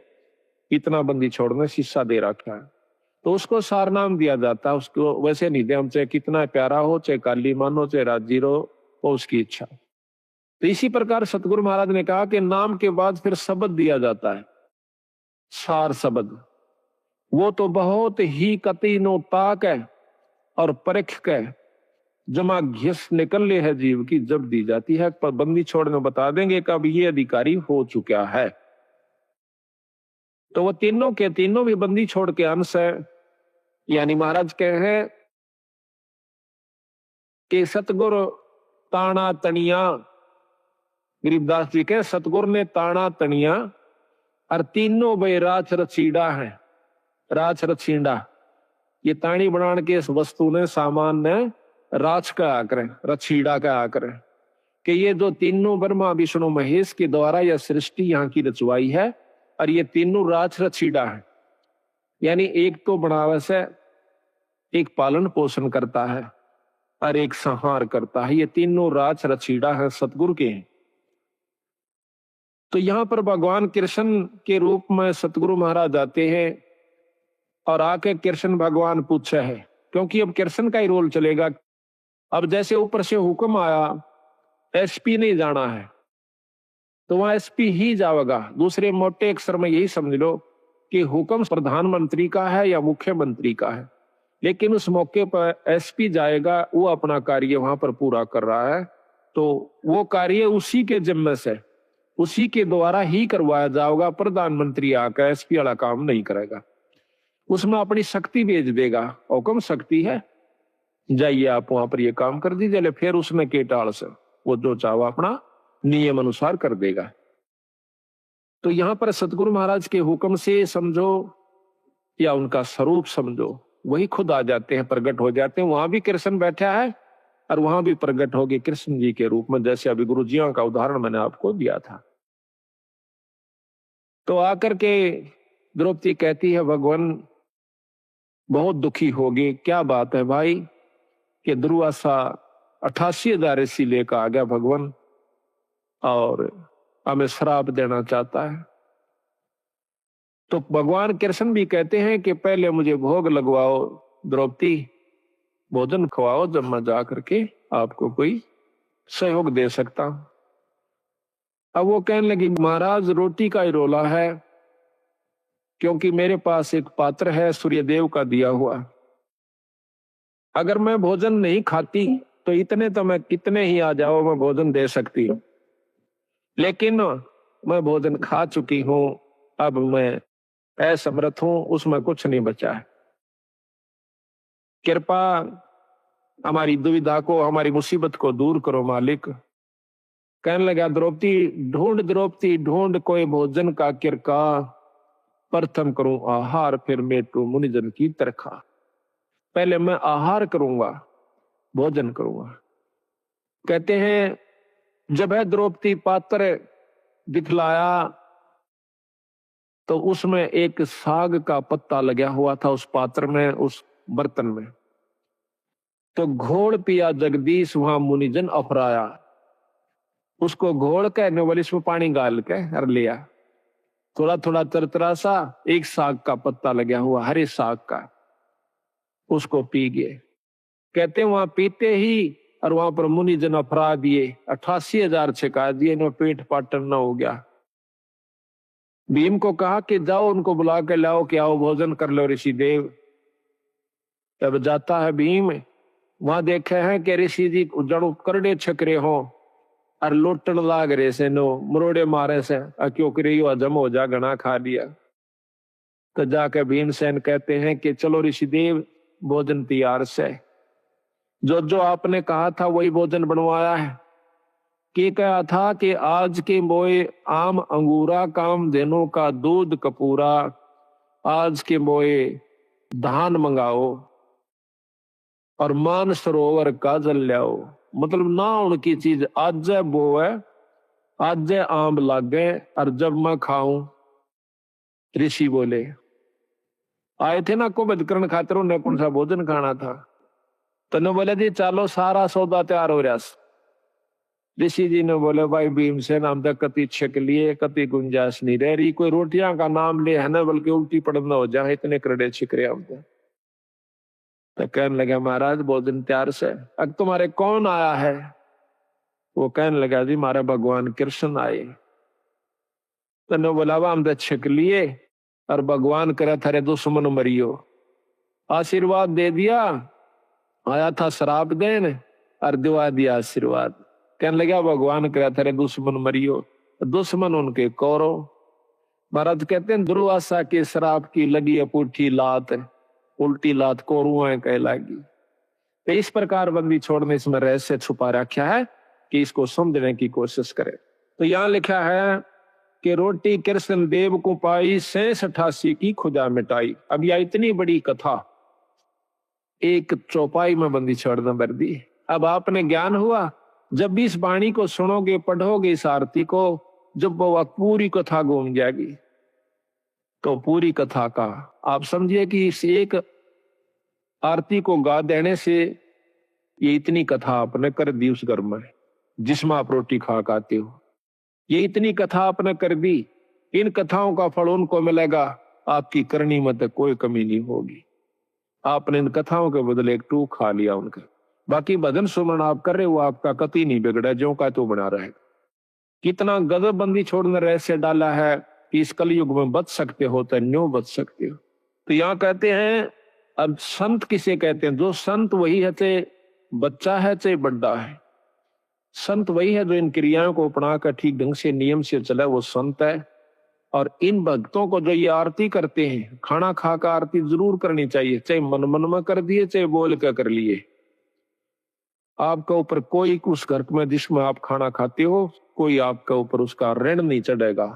इतना बंदी छोड़ने शीशा दे रखा है तो उसको सार नाम दिया जाता है। उसको वैसे नहीं दे, हम चाहे कितना प्यारा हो, चाहे काली मान हो, चाहे राजी हो, वो उसकी इच्छा। तो इसी प्रकार सतगुरु महाराज ने कहा कि नाम के बाद फिर शब्द दिया जाता है, सार शब्द। वो तो बहुत ही कतीनो ताक है और परख के जमा घिस निकल ले है जीव की जब दी जाती है, पर बंदी छोड़ने बता देंगे कब ये अधिकारी हो चुका है। तो वो तीनों के तीनों भी बंदी छोड़ के अंश है। यानी महाराज कहे हैं कि सतगुरु ताना तनिया, गरीबदास जी के सतगुरु ने ताना तनिया और तीनों भाई राछ रचीड़ा है। राछ रचीड़ा ये ताणी बनाने के इस वस्तु ने सामान ने राछ का आकर रचीड़ा का आकर कि ये जो तीनों ब्रह्मा विष्णु महेश के द्वारा यह सृष्टि यहाँ की रचवाई है, और ये तीनों राछ रचीड़ा है। यानी एक तो बनावे से, एक पालन पोषण करता है और एक संहार करता है। ये तीनों राछ रचीड़ा है सतगुरु के हैं। तो यहाँ पर भगवान कृष्ण के रूप में सतगुरु महाराज आते हैं और आके कृष्ण भगवान पूछे है, क्योंकि अब कृष्ण का ही रोल चलेगा। अब जैसे ऊपर से हुक्म आया एसपी नहीं जाना है तो वहां एसपी ही जाएगा। दूसरे मोटे अक्षर में यही समझ लो कि हुक्म प्रधानमंत्री का है या मुख्यमंत्री का है, लेकिन उस मौके पर एसपी जाएगा, वो अपना कार्य वहां पर पूरा कर रहा है, तो वो कार्य उसी के जिम्मे से, उसी के द्वारा ही करवाया जाएगा। प्रधानमंत्री आकर एसपी वाला काम नहीं करेगा, उसमें अपनी शक्ति भेज देगा, हुक्म शक्ति है, जाइए आप वहां पर ये काम कर दीजिए, फिर उसमें के टाल से वो जो चाहो अपना नियम अनुसार कर देगा। तो यहां पर सतगुरु महाराज के हुक्म से समझो या उनका स्वरूप समझो, वही खुद आ जाते हैं, प्रकट हो जाते हैं। वहां भी कृष्ण बैठा है और वहां भी प्रकट हो गए कृष्ण जी के रूप में, जैसे अभी गुरु जियों का उदाहरण मैंने आपको दिया था। तो आकर के द्रौपदी कहती है भगवान बहुत दुखी होगी। क्या बात है भाई कि दुर्वासा 88,000 ऋषि लेकर आ गया भगवान और हमें श्राप देना चाहता है। तो भगवान कृष्ण भी कहते हैं कि पहले मुझे भोग लगवाओ द्रौपदी, भोजन खवाओ, जब मैं जा करके आपको कोई सहयोग दे सकता हूं। अब वो कहने लगी महाराज रोटी का ही रोला है, क्योंकि मेरे पास एक पात्र है सूर्यदेव का दिया हुआ, अगर मैं भोजन नहीं खाती तो इतने तो मैं कितने ही आ जाओ मैं भोजन दे सकती हूँ, लेकिन मैं भोजन खा चुकी हूं, अब मैं असमर्थ हूं, उसमें कुछ नहीं बचा है। कृपा हमारी दुविधा को, हमारी मुसीबत को दूर करो मालिक। कहने लगा द्रौपदी ढूंढ कोई भोजन का किरका, प्रथम करूं आहार फिर मेटू मुनिजन की तरखा। पहले मैं आहार करूंगा, भोजन करूंगा। कहते हैं जब है द्रौपदी पात्र दिखलाया तो उसमें एक साग का पत्ता लगा हुआ था उस पात्र में, उस बर्तन में। तो घोड़ पिया जगदीश वहां मुनिजन अफराया। उसको घोल के नोबल इसमें पानी गाल के हर लिया, थोड़ा थोड़ा तरतरा सा, एक साग का पत्ता लगा हुआ, हरे साग का, उसको पी गए। कहते वहां पीते ही और वहां पर मुनि जन फरा दिए, 88,000 छिका दिए, इन्हें पेट पाटन न हो गया। भीम को कहा कि जाओ उनको बुला के लाओ कि आओ भोजन कर लो ऋषि देव। तब जाता है भीम, वहां देखे हैं कि ऋषि जी जड़ो करड़े छकरे हो और लोटन लाग रहे से, नो मरोड़े मारे से, क्यों करी हजम हो जा, घना खा लिया। तो जाके भीमसेन कहते हैं कि चलो ऋषि देव भोजन तैयार से, जो जो आपने कहा था वही भोजन बनवाया है। कि कहा था कि आज के मोए आम अंगूरा, काम देनों का दूध कपूरा, आज के मोए धान मंगाओ और मान सरोवर का जल लाओ। मतलब ना उनकी चीज आज वो है, आज आम लागे और जब मैं खाऊं। ऋषि बोले आए थे ना को बदकरण खातिर, उन्हें कौन सा भोजन खाना था। तने बोले जी चलो सारा सौदा तैयार हो रहा। ऋषि जी ने बोले भाई भीमसेन, हम तो कति छक लिए, कति गुंजाइश नहीं रह रही, कोई रोटियां का नाम ले है ना, बल्कि उल्टी पड़ना हो जाए, इतने करड़े छिक रहे हम तो कहने लगे महाराज भोजन तैयार से। अब तुम्हारे कौन आया है? वो कहने लगा जी मारे भगवान कृष्ण आए। तने बोला हम तो छिक लिए और भगवान करे थारे दुश्मन मरियो, आशीर्वाद दे दिया, आया था श्राप देन और दिवा दिया आशीर्वाद। कहने लगा भगवान करे थारे दुश्मन मरियो, दुश्मन उनके कौरव। महाराज कहते हैं दुर्वासा के श्राप की लगी अपूठी लात, उल्टी लात कौरुआ कह लागी। तो इस प्रकार बंदी छोड़ने इसमें रहस्य छुपा रखा है कि इसको समझने की कोशिश करें। तो यहां लिखा है कि रोटी कृष्ण देव को पाई, 86 की खुदा मिटाई। अब यह इतनी बड़ी कथा एक चौपाई में बंदी छोड़ना भर दी। अब आपने ज्ञान हुआ, जब भी इस वाणी को सुनोगे, पढ़ोगे इस आरती को, जब वो पूरी कथा घूम जाएगी, तो पूरी कथा का आप समझिए कि इस एक आरती को गा देने से ये इतनी कथा आपने कर दी उस घर में जिसमें आप रोटी खा खाते हो। ये इतनी कथा आपने कर दी, इन कथाओं का फल उनको मिलेगा, आपकी करनी में तो कोई कमी नहीं होगी। आपने इन कथाओं के बदले एक टूक खा लिया उनका। बाकी भजन सुमन आप कर रहे हो, आपका कति नहीं बिगड़ा, जो का तो बना रहेगा। कितना गजब बंदी छोड़ने रहस्य डाला है कि इस कलयुग में बच सकते हो तो न्यू बच सकते हो। तो यहाँ कहते हैं, अब संत किसे कहते हैं? जो संत वही है, चाहे बच्चा है चाहे बड़ा है, संत वही है जो इन क्रियाओं को अपना कर ठीक ढंग से नियम से चला, वो संत है। और इन भक्तों को जो ये आरती करते हैं, खाना खा कर आरती जरूर करनी चाहिए, चाहे मन मन में कर दिए चाहे बोल कर कर लिए। आपका ऊपर कोई उस घर में जिसमें आप खाना खाते हो, कोई आपका ऊपर उसका ऋण नहीं चढ़ेगा।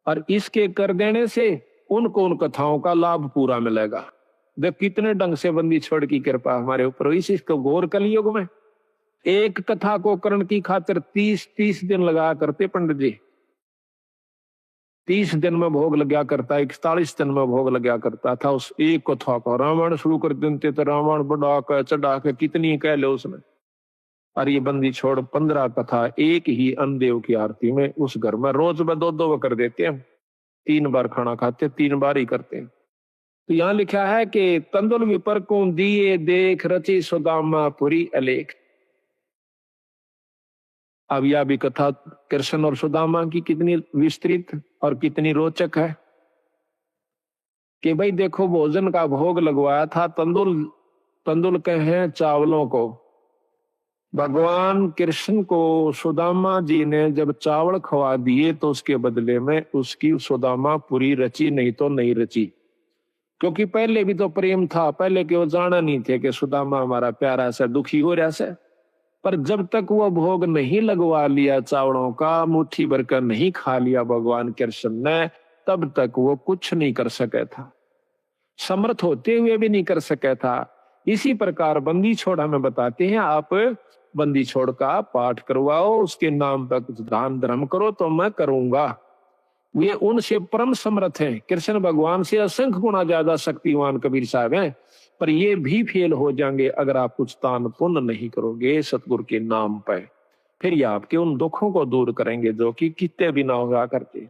और इसके कर देने से उनको उन कथाओं का लाभ पूरा मिलेगा। देख कितने ढंग से बंदी छोड़ की कृपा हमारे ऊपर। इसको घोर कलयुग में एक कथा को करण की खातिर 30 दिन लगा करते पंडित जी। 30 दिन में भोग लगा करता, 41 दिन में भोग लगा करता था उस एक कथा का। रामायण शुरू कर देते तो रामायण बढ़ा कर चढ़ा के कितनी कह लो उसने। और ये बंदी छोड़ 15 कथा एक ही अनदेव की आरती में उस घर में रोज में 2-2 कर देते हैं। 3 बार खाना खाते, 3 बार ही करते हैं। तो यहाँ लिखा है कि तंदुल विपर को दिए देख, रची सुदामा पुरी अलेख। अब यह भी कथा कृष्ण और सुदामा की कितनी विस्तृत और कितनी रोचक है कि भाई देखो, भोजन का भोग लगवाया था तंदुल कहे चावलों को। भगवान कृष्ण को सुदामा जी ने जब चावल खवा दिए तो उसके बदले में उसकी सुदामा पूरी रची, नहीं तो नहीं रची। क्योंकि पहले भी तो प्रेम था, पहले के वो जाना नहीं थे कि सुदामा हमारा प्यारा सा दुखी हो रहा से। पर जब तक वो भोग नहीं लगवा लिया चावलों का, मुट्ठी भर कर नहीं खा लिया भगवान कृष्ण ने, तब तक वो कुछ नहीं कर सके था, समर्थ होते हुए भी नहीं कर सके था। इसी प्रकार बंदी छोड़ हमें बताते हैं, आप बंदी छोड़ का पाठ करवाओ, उसके नाम पर दान धर्म करो तो मैं करूंगा। वे उनसे परम समर्थ हैं, कृष्ण भगवान से असंख्य गुना ज्यादा शक्तिवान कबीर साहब हैं। पर ये भी फेल हो जाएंगे अगर आप कुछ दान पुण्य नहीं करोगे सतगुरु के नाम पर। फिर ये आपके उन दुखों को दूर करेंगे जो कि कितने भी ना हुआ करते।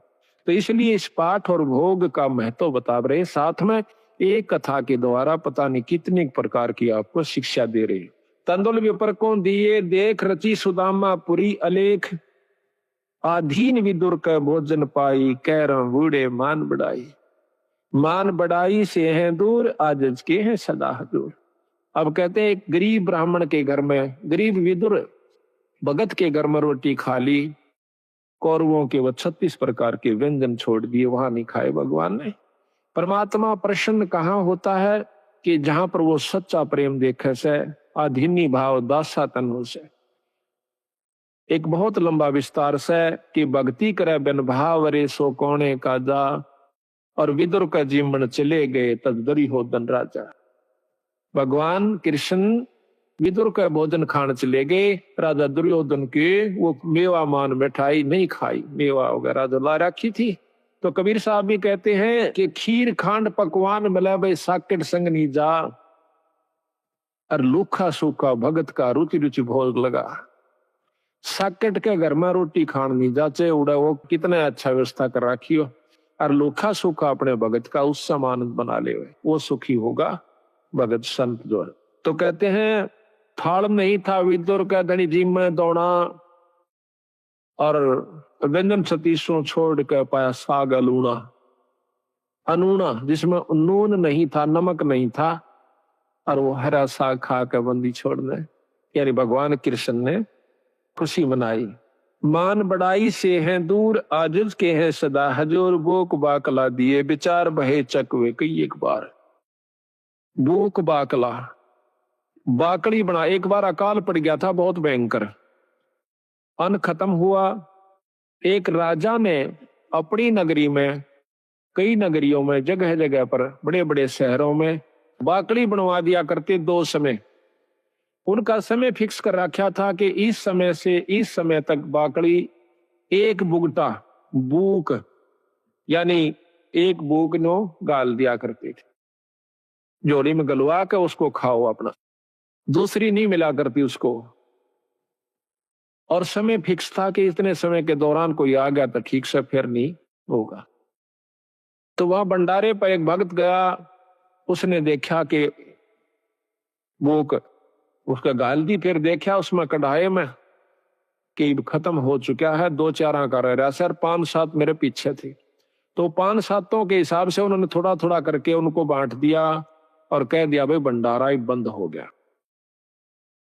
तो इसलिए इस पाठ और भोग का महत्व बता रहे, साथ में एक कथा के द्वारा पता नहीं कितनी प्रकार की आपको शिक्षा दे रहे। तंदुल विपर को दिए देख रची सुदामा पुरी अलेख, आधीन विदुर का भोजन पाई, कह रहा बूढ़े मान बढ़ाई। मान बढ़ाई से है दूर, आज के हैं सदा दूर। अब कहते हैं एक गरीब ब्राह्मण के घर में, गरीब विदुर भगत के घर में रोटी खा ली, कौरवों के वो 36 प्रकार के व्यंजन छोड़ दिए, वहां नहीं खाए भगवान ने। परमात्मा प्रसन्न कहाँ होता है कि जहां पर वो सच्चा प्रेम देखे से, अधीनी भाव दासा तनु से। एक बहुत लंबा विस्तार से कि भक्ति करे बिन भाव रे सो कोणे का जा, और विदुर का जीवन चले गए तदरी हो धन राजा। भगवान कृष्ण विदुर का भोजन खाने चले गए, राजा दुर्योधन के वो मेवा मान मिठाई नहीं खाई, मेवा वगैरह जो ला रखी थी। तो कबीर साहब भी कहते हैं कि खीर खांड पकवान मिला भाई साकेट संग नहीं जा, और लूखा सूखा भगत का रुचि रुचि भोग लगा। साकेट के घर में रोटी खान नहीं जाचे उड़ा, वो कितने अच्छा व्यवस्था कर रखी हो, और लूखा सूखा अपने भगत का उससे आनंद बना ले, वो सुखी होगा भगत संत जो है। तो कहते हैं थाल नहीं था विदुर का धनी जी में दौड़ा, और व्यंजन सतीशों छोड़ के पाया साग अलूना, अनूना जिसमें नून नहीं था, नमक नहीं था, और वो हरा साग खा के बंदी छोड़ने, यानी भगवान कृष्ण ने खुशी मनाई। मान बढ़ाई से हैं दूर, आजिज के हैं सदा हजूर, बोक बाकला दिए विचार बहे चकवे कई एक बार। बोक बाकला बाकड़ी बना, एक बार अकाल पड़ गया था बहुत भयंकर, अन्न खत्म हुआ। एक राजा ने अपनी नगरी में, कई नगरियों में, जगह जगह पर, बड़े बड़े शहरों में बाकड़ी बनवा दिया करते दो समय। उनका समय फिक्स कर रखा था कि इस समय से इस समय तक बाकड़ी एक बुगटा बूक, यानी एक बूक नो गाल दिया करते थे, जोड़ी में गलवा के उसको खाओ अपना, दूसरी नहीं मिला करती उसको। और समय फिक्स था कि इतने समय के दौरान कोई आ गया तो ठीक से फिर नहीं होगा। तो वहां भंडारे पर एक भक्त गया, उसने देखा कि बूक उसका गाल दी, फिर देखा उसमें कढ़ाई में कि खत्म हो चुका है, दो चार का रह रहा सर, 5-7 मेरे पीछे थे। तो 5-7 के हिसाब से उन्होंने थोड़ा थोड़ा करके उनको बांट दिया और कह दिया भाई भंडारा ही बंद हो गया।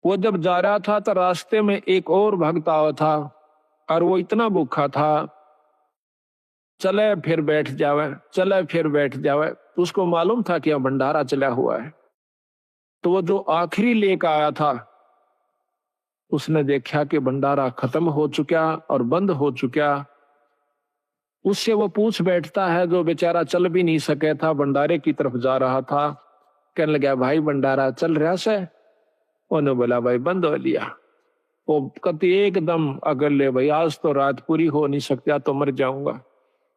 वो जब जा रहा था तो रास्ते में एक और भक्त आया था, और वो इतना भूखा था, चले फिर बैठ जावे, चले फिर बैठ जावे। तो उसको मालूम था कि यह भंडारा चला हुआ है। तो वो जो आखिरी लेकर आया था, उसने देखा कि भंडारा खत्म हो चुका और बंद हो चुका। उससे वो पूछ बैठता है, जो बेचारा चल भी नहीं सके था, भंडारे की तरफ जा रहा था, कहने लगा भाई भंडारा चल रहा से? उन्होंने बोला भाई बंद हो लिया। वो कति एकदम अगर ले भाई आज तो रात पूरी हो नहीं सकता तो मर जाऊंगा,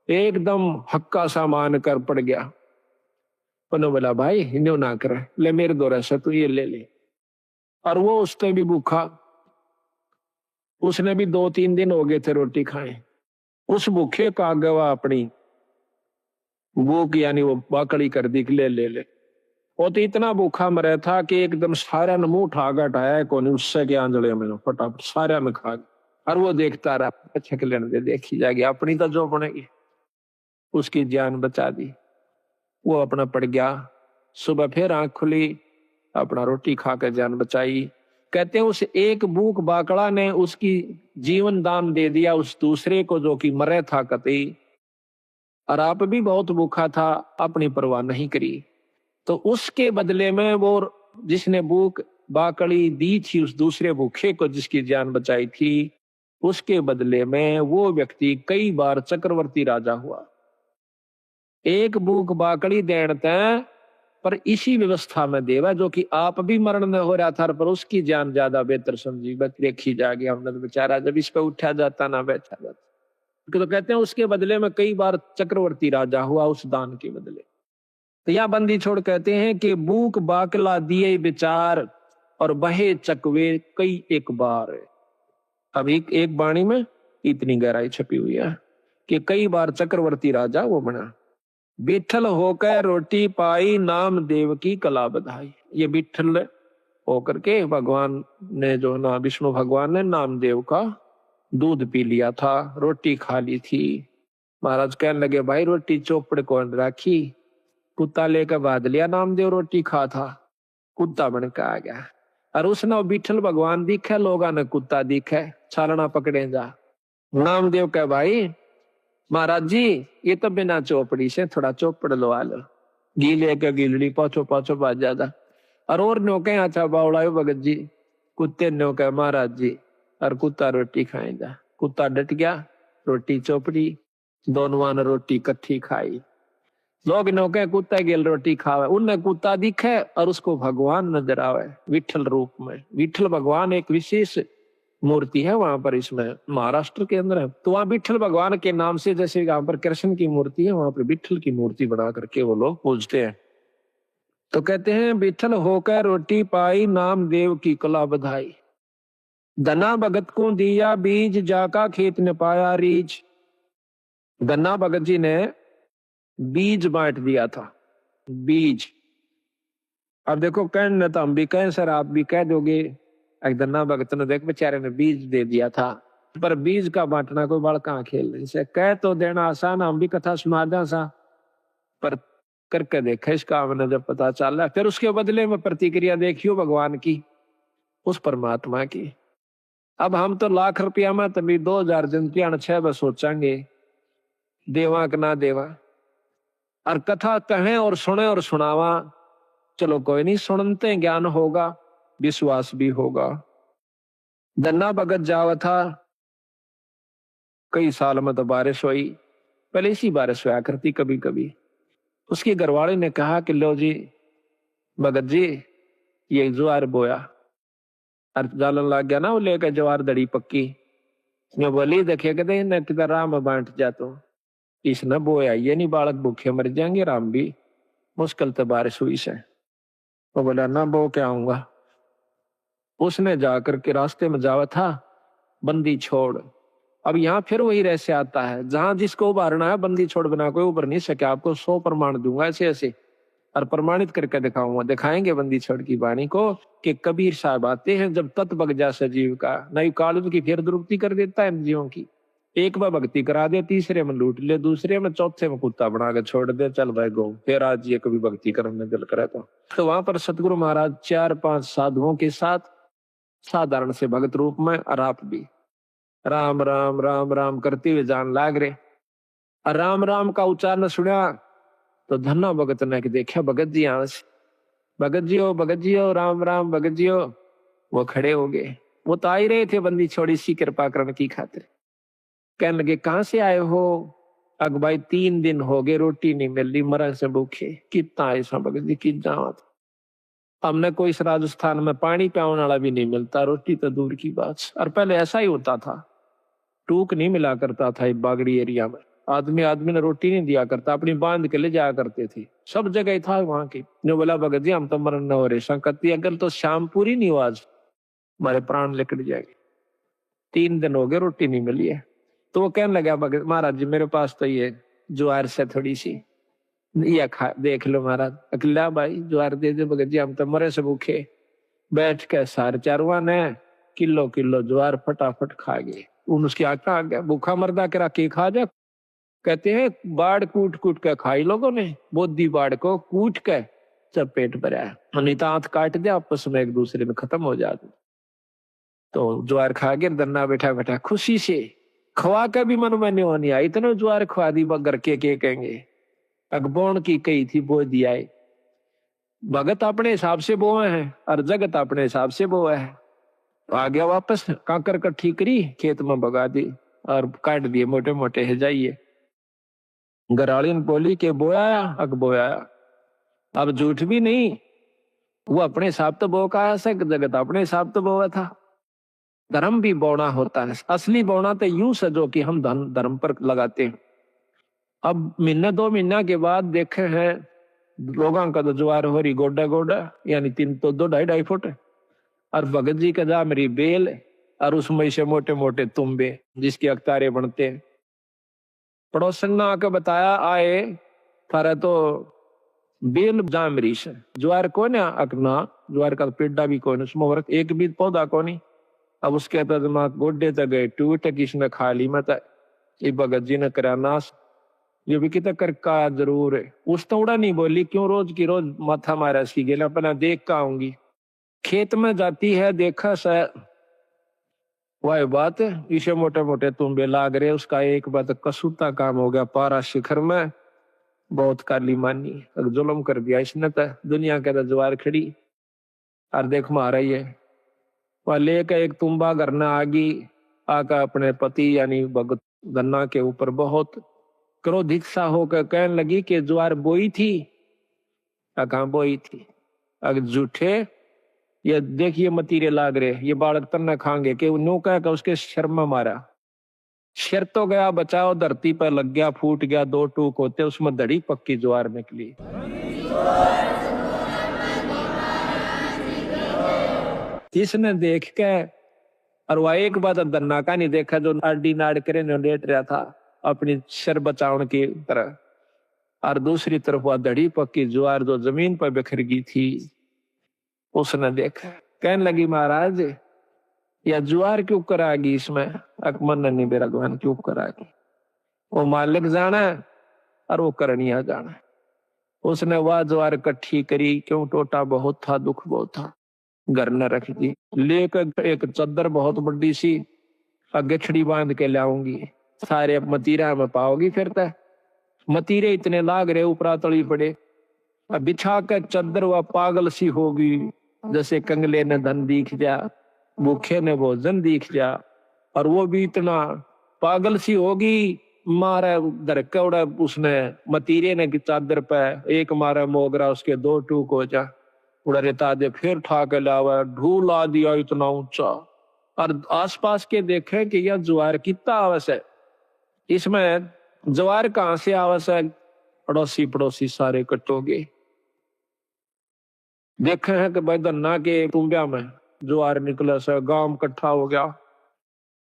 एकदम हक्का सा मान कर पड़ गया। उन्होंने बोला भाई हिंदू ना करे, ले मेरे दौरे से तू ये ले ले। और वो उसने भी भूखा, उसने भी 2-3 दिन हो गए थे रोटी खाए, उस भूखे का गवा अपनी भूख यानी वो बाकड़ी कर दी ले ले ले। वो तो इतना भूखा मरा था कि एकदम सारा ने मुंह उठा गटाया को नहीं, उससे क्या आंजड़े में फटाफट सारा में खा गया। और वो देखता रहा, अच्छा के लेने दे, देखी जाएगी अपनी तो जो बनेगी। उसकी जान बचा दी, वो अपना पड़ गया। सुबह फिर आंख खुली, अपना रोटी खा कर जान बचाई। कहते हैं उस एक भूख बाकड़ा ने उसकी जीवन दान दे दिया उस दूसरे को जो कि मरे था कतई, और आप भी बहुत भूखा था, अपनी परवाह नहीं करी। तो उसके बदले में वो जिसने भूख बाकड़ी दी थी उस दूसरे भूखे को जिसकी जान बचाई थी, उसके बदले में वो व्यक्ति कई बार चक्रवर्ती राजा हुआ। एक भूख बाकड़ी देते पर इसी व्यवस्था में देवा, जो कि आप भी मरण में हो रहा था, पर उसकी जान ज्यादा बेहतर समझी, देखी जाएगी। हमने तो बेचारा जब इस पे उठा जाता ना बैठा जाता। तो कहते हैं उसके बदले में कई बार चक्रवर्ती राजा हुआ उस दान के बदले। तो यह बंदी छोड़ कहते हैं कि भूख बाकला दिए विचार, और बहे चकवे कई एक बार। अब एक बाणी में इतनी गहराई छपी हुई है कि कई बार चक्रवर्ती राजा वो बना। बिठल होकर रोटी पाई, नाम देव की कला बधाई। ये बिठल होकर के भगवान ने जो ना विष्णु भगवान ने नामदेव का दूध पी लिया था, रोटी खा ली थी। महाराज कहने लगे भाई रोटी चौपड़ कौन राखी? कुत्ता लेकर बांध लिया, नामदेव रोटी खा था, कुत्ता बन के आ गया। और उसने बिठल भगवान दिखे, लोगा ने कुत्ता दिखे, छालना पकड़े जा। नामदेव कह भाई महाराज जी ये तो बिना चौपड़ी से थोड़ा चौपड़ लो आ लो। गीले के गीलड़ी पाछो पाछो बाज जाता। और नो कहे अच्छा बावड़ा भगत जी, कुत्ते नो कहे महाराज जी, और कुत्ता रोटी खाएगा। कुत्ता डट गया, रोटी चौपड़ी, दोनों ने रोटी कट्ठी खाई। लोग नो कहे कुत्ता गेल रोटी खावे, उनने कुत्ता दिखे और उसको भगवान नजर आवे विठल रूप में। विठल भगवान एक विशेष मूर्ति है वहां पर, इसमें महाराष्ट्र के अंदर है। तो वहां विठल भगवान के नाम से जैसे यहाँ पर कृष्ण की मूर्ति है, वहां पर विठल की मूर्ति बना करके वो लोग पूजते हैं। तो कहते हैं विठल होकर रोटी पाई, नाम देव की कला बधाई। धना भगत को दिया बीज, जाका खेत ने पाया रीज। धना भगत जी ने बीज बांट दिया था, बीज। अब देखो कहने तो हम भी कहें सर, आप भी कह दोगे एक धना भगत ने देख बेचारे ने बीज दे दिया था, पर बीज का बांटना कोई बड़का खेल नहीं। से कह तो देना आसान, हम भी कथा सुना दें सा, पर करके देखा इसका हमने जब पता चला, फिर उसके बदले में प्रतिक्रिया देखियो भगवान की, उस परमात्मा की। अब हम तो लाख रुपया में तभी 2000 जनतियां 6 बस सोचेंगे देवा कि ना देवा। और कथा कहें और सुने और सुनावा, चलो कोई नहीं, सुनते ज्ञान होगा, विश्वास भी होगा। धन्ना भगत जावा था, कई साल में तो बारिश हुई, पहले इसी बारिश हुआ करती कभी कभी। उसकी घरवाली ने कहा कि लो जी भगत जी ये ज्वार बोया, और जालन लग गया ना, वो लेकर ज्वार दड़ी पक्की। मैं बोली देखे कि राम बांट जा, तो इसने बोया ये नहीं, बालक भूखे मर जाएंगे, राम भी मुश्किल तो बारिश हुई से। वो बोला ना बो क्या आऊंगा। उसने जाकर के रास्ते में जावा था, बंदी छोड़। अब यहाँ फिर वही रहस्य आता है, जहां जिसको उभारना है बंदी छोड़ बिना कोई उभर नहीं सके। आपको 100 प्रमाण दूंगा ऐसे ऐसे, और प्रमाणित करके दिखाऊंगा। दिखाएंगे बंदी छोड़ की वाणी को कि कबीर साहब आते हैं जब तत् बग जा सजीव का, नई काल की फिर दुरुक्ति कर देता है जीवों की। एक बार भक्ति करा दे, तीसरे में लूट ले, दूसरे में, चौथे में कुत्ता बना के छोड़ दे, चल भाई गो, फिर आज ये कभी भक्ति करने दिल करे तो वहां पर सतगुरु महाराज 4-5 साधुओं के साथ साधारण से भगत रूप में, और आप भी राम राम राम राम करते हुए जान लाग रहे। और राम राम का उच्चारण सुना तो धन्ना भगत ने देखा भगत जी यहां से, भगत जी हो राम राम भगत जी हो। वो खड़े हो गए, वो तो आ ही रहे थे बंदी छोड़ी सी कृपा करने की खातिर। कहने लगे कहां से आए हो? अग भाई 3 दिन हो गए रोटी नहीं मिल रही, मरण से भूखे। कितना ऐसा भगत जी की जावत, हमने कोई इस राजस्थान में पानी पियाने वाला भी नहीं मिलता, रोटी तो दूर की बात। और पहले ऐसा ही होता था, टूक नहीं मिला करता था बागड़ी एरिया में, आदमी ने रोटी नहीं दिया करता, अपनी बांध के ले जाया करते थे। सब जगह था वहां की। जो बोला भगत जी हम तो मरण न हो रहे, संकती अगर तो शाम पूरी नहीं हो आज, हमारे प्राण निकल जाएंगे। 3 दिन हो गए रोटी नहीं मिली है। तो वो कहने लगा भगत महाराज जी मेरे पास तो ये ज्वार से थोड़ी सी या खा देख लो महाराज। अकेला भाई ज्वार दे दे भगत जी, हम तो मरे से भूखे। बैठ के सारे चारुआ ने किलो किलो ज्वार फटाफट खा गए। उन उसकी आंखा आ गया, भूखा मर्दा करा के खा जा। कहते हैं बाढ़ कूट कूट के खाई लोगों ने, बोधी बाढ़ को कूट के सब पेट भरा, नहीं तो हाथ काट दे आपस में एक दूसरे में खत्म हो जाते। तो ज्वार खा गए, दन्ना बैठा बैठा खुशी से खवा के भी मन में नहीं आया, इतने ज्वार खवा दी बगर के कहेंगे। अगबोन की कही थी बो दिया, भगत अपने हिसाब से बोए हैं और जगत अपने हिसाब से बोए है। आ गया वापस, काकर कट्ठी करी, खेत में भगा दी और काट दिए मोटे मोटे है जाइए। गराली ने बोली के बोया अग बोया, अब झूठ भी नहीं, वो अपने हिसाब तो बो का आया, जगत अपने हिसाब तो बोया था। धर्म भी बोना होता है, असली बोना तो यूं सजो कि हम धर्म पर लगाते हैं। अब महीना 2 महीना के बाद देखे हैं लोगों का तो ज्वार हो रही गोडा गोडा, यानी 3 तो 2 2.5 फुट। और भगत जी का जा मेरी बेल और उसमें से मोटे मोटे तुम्बे जिसके अखतारे बनते हैं। पड़ोसन ने आके बताया आए थारा तो बेल जाम रीस ज्वार को ना अकना ज्वार का पेड़ा भी कौन उसमें वर्क एक भी पौधा को नहीं। अब उसके बाद दिमाग गोड्डे तक गए टूट किसने खा ली मत ये भगत जी ने करा नाश। ये भी कितना कर का जरूर है उस तो उड़ा नहीं बोली क्यों रोज की रोज माथा मारा इसकी गेला अपना देख का आऊंगी। खेत में जाती है देखा सा वह बात इसे मोटे मोटे तुम्बे लाग रहे उसका एक बात कसूता काम हो गया पारा शिखर में बहुत काली मानी जुल्म कर दिया इसने तो दुनिया के तो ज्वार खड़ी और देख मारा ही है। वह लेकर एक तुम्बा करना आगी आका अपने पति यानी भगत गन्ना के ऊपर बहुत क्रोधित सा होकर कहने लगी कि ज्वार बोई थी कहाँ बोई थी अगर झूठे ये देखिए मतीरे लाग रहे ये बालक तन्ना खाएंगे कि नो कह उसके शर्मा मारा शर तो गया बचाओ धरती पर लग गया फूट गया दो टूक होते उसमें दड़ी पक्की ज्वार निकली। इसने देख के और वह एक बात दन्ना का नहीं देखा जो आडी नाड़ करे लेट रहा था अपनी शर बचाने की तरह और दूसरी तरफ वह दड़ी पक्की ज्वार जो जमीन पर बिखर गई थी उसने देखा कहने लगी महाराज या ज्वार क्यों करागी इसमें अकमन नहीं बेरा भगवान क्यों करागी वो मालिक जाना और वो करनिया जाना। उसने वह ज्वार इकट्ठी करी क्यों टोटा बहुत था दुख बहुत था घर न रख दी लेकर एक चद्दर बहुत बड़ी सी गठड़ी बांध के लाऊंगी सारे मतीरा में पाओगी फिर तक मतीरे इतने लाग रहे ऊपरा तली पड़े बिछा कर चद्दर वह पागल सी होगी जैसे कंगले ने धन दिख जा भूखे ने भोजन दिख जा और वो भी इतना पागल सी होगी मारा धरका उड़ा उसने मतीरे ने की चादर पे एक मारा मोगरा उसके दो टूक हो जा उड़ा रेता दे फिर ठा के लावा ढूल आ दिया इतना ऊंचा और आसपास के देखे कि यह ज्वार कितना आवस है इसमें ज्वार कहां से आवस है पड़ोसी पड़ोसी सारे कटोगे देखे हैं कि भाई धन्ना के तुम्बिया में ज्वार निकला सा गांव इकट्ठा हो गया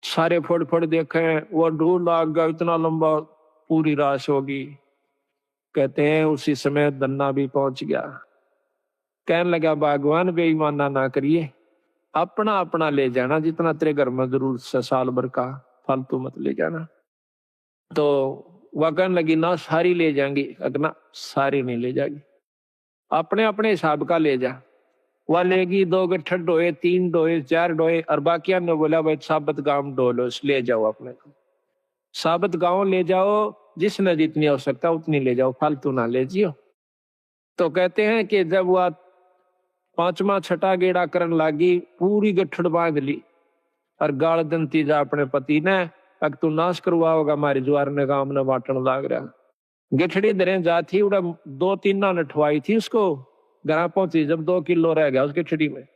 सारे फोड़ फोड़ देखे वो ढूल लाग गया इतना लंबा पूरी राश होगी। कहते हैं उसी समय धन्ना भी पहुंच गया कहने लगा भगवान बेईमाना ना करिए अपना अपना ले जाना जितना तेरे घर में जरूर से साल भर का फालतू मत ले जाना। तो वह कहने लगी ना सारी ले जाएंगी अगना सारी नहीं ले जाएगी अपने अपने हिसाब का ले जा। वह लेगी 2 गट्ठर डोए 3 डोए 4 डोए और बाकिया ने बोला भाई साबत गांव डोलो ले जाओ अपने को साबत गांव ले जाओ जिसने जितनी आवश्यकता उतनी ले जाओ फालतू ना ले जियो। तो कहते हैं कि जब वह 5वां छठा गेड़ा करन लागी पूरी गठड़ बांध ली और गाल दंती जा अपने पति ने अग तू नाश करवाओगा हमारी ज्वार ने गांव ने बांटन लाग रहा गठड़ी दरें जा थी उड़ा 2-3 ना नठवाई थी उसको घर पहुंची जब 2 किलो रह गया उसके छड़ी में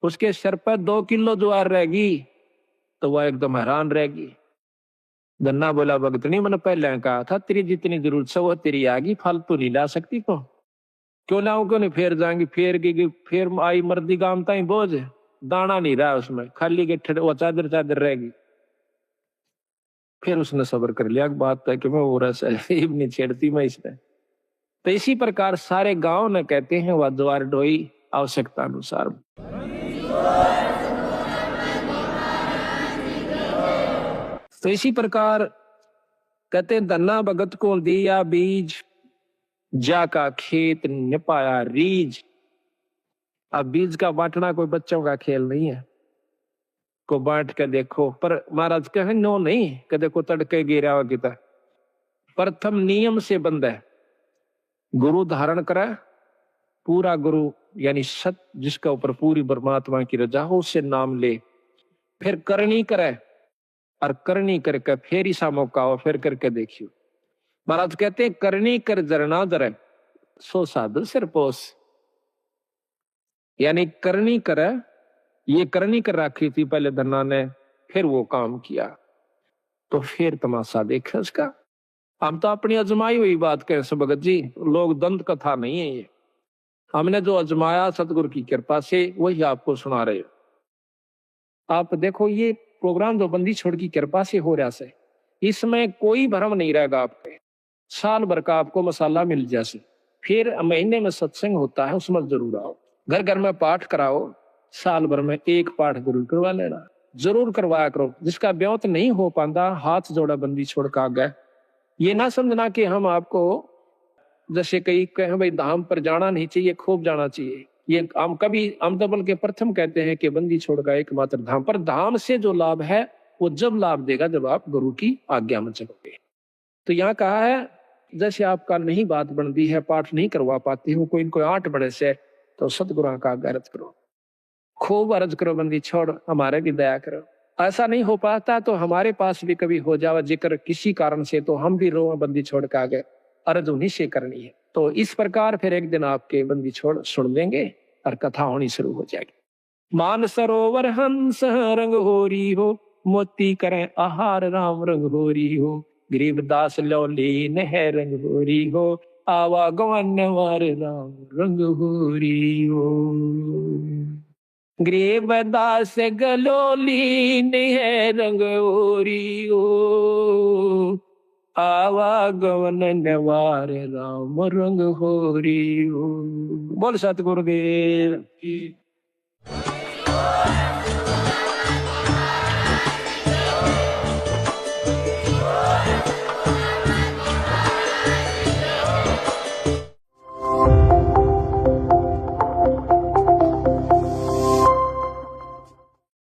उसके सर पर 2 किलो ज्वार रहेगी तो वह एकदम हैरान रहेगी। गन्ना बोला भगतनी मैंने पहले कहा था तेरी जितनी जरूरत है वो तेरी आगी फालतू नहीं ला सकती को क्यों लाऊं क्यों नहीं फेर जाएंगी फेर की फेर आई मर्दी गाम ताई बोझ दाना नहीं रहा उसमें खाली के वो चादर चादर रहेगी। फिर उसने सब्र कर लिया बात है कि मैं वो रस नहीं छेड़ती मैं इसने। तो इसी प्रकार सारे गांव ने कहते हैं वह ज्वार ढोई आवश्यकता अनुसार। तो इसी प्रकार कहते धन्ना भगत को दिया बीज जा का खेत न पाया रीज। अब बीज का बांटना कोई बच्चों का खेल नहीं है को बांट के देखो पर महाराज कहे नो नहीं कि देखो तड़के गिरा हुआ किता प्रथम नियम से बंद है गुरु धारण करे पूरा गुरु यानी सत जिसका ऊपर पूरी परमात्मा की रजा हो उससे नाम ले फिर करनी करे और करनी करके फिर ऐसा मौका हो फिर करके देखियो। महाराज कहते हैं करनी कर जरना जरे सो साधु सिर पोस यानी करनी करे ये करनी कर रखी थी पहले धन्ना ने फिर वो काम किया तो फिर तमाशा देखा उसका। हम तो अपनी अजमाई हुई बात करें भगत जी लोग दंत कथा नहीं है ये हमने जो अजमाया सतगुरु की कृपा से वही आपको सुना रहे हो। आप देखो ये प्रोग्राम जो बंदी छोड़ की कृपा से हो रहा है, इसमें कोई भ्रम नहीं रहेगा आपके। साल भर का आपको मसाला मिल जैसे, फिर महीने में सत्संग होता है, उसमें जरूर आओ। घर घर में पाठ कराओ, साल भर में एक पाठ जरूर करवा लेना, जरूर करवाया करो। जिसका ब्योत नहीं हो पाता, हाथ जोड़ा बंदी छोड़ का गए। ये ना समझना कि हम आपको जैसे कई कहें भाई धाम पर जाना नहीं चाहिए, खूब जाना चाहिए। ये हम तो बल्कि प्रथम कहते हैं कि बंदी छोड़ का एकमात्र धाम, पर धाम से जो लाभ है वो जब लाभ देगा जब आप गुरु की आज्ञा में चलोगे। तो यहाँ कहा है जैसे आपका नहीं बात बनती है, पाठ नहीं करवा पाती हो, कोई इनको 8 बड़े से, तो सतगुरु का अर्ज करो, खूब अर्ज करो, बंदी छोड़ हमारे भी दया करो। ऐसा नहीं हो पाता तो हमारे पास भी कभी हो जावा जिक्र किसी कारण से, तो हम भी रो बंदी छोड़ के आगे अर्ज उन्हीं से करनी है। तो इस प्रकार फिर एक दिन आपके बंदी छोड़ सुन लेंगे और कथा होनी शुरू हो जाएगी। मान सरोवर हंस रंग होरी हो, मोती करें आहार राम रंग होरी हो, गरीबदास लौलीन है रंग होरी हो, आवा गवन वार राम रंग होरी हो। गरीबदास गलोलीन है रंग होरी हो, आवागवन नवार राम रंग होरी हो। बोल सतगुरुदेव की।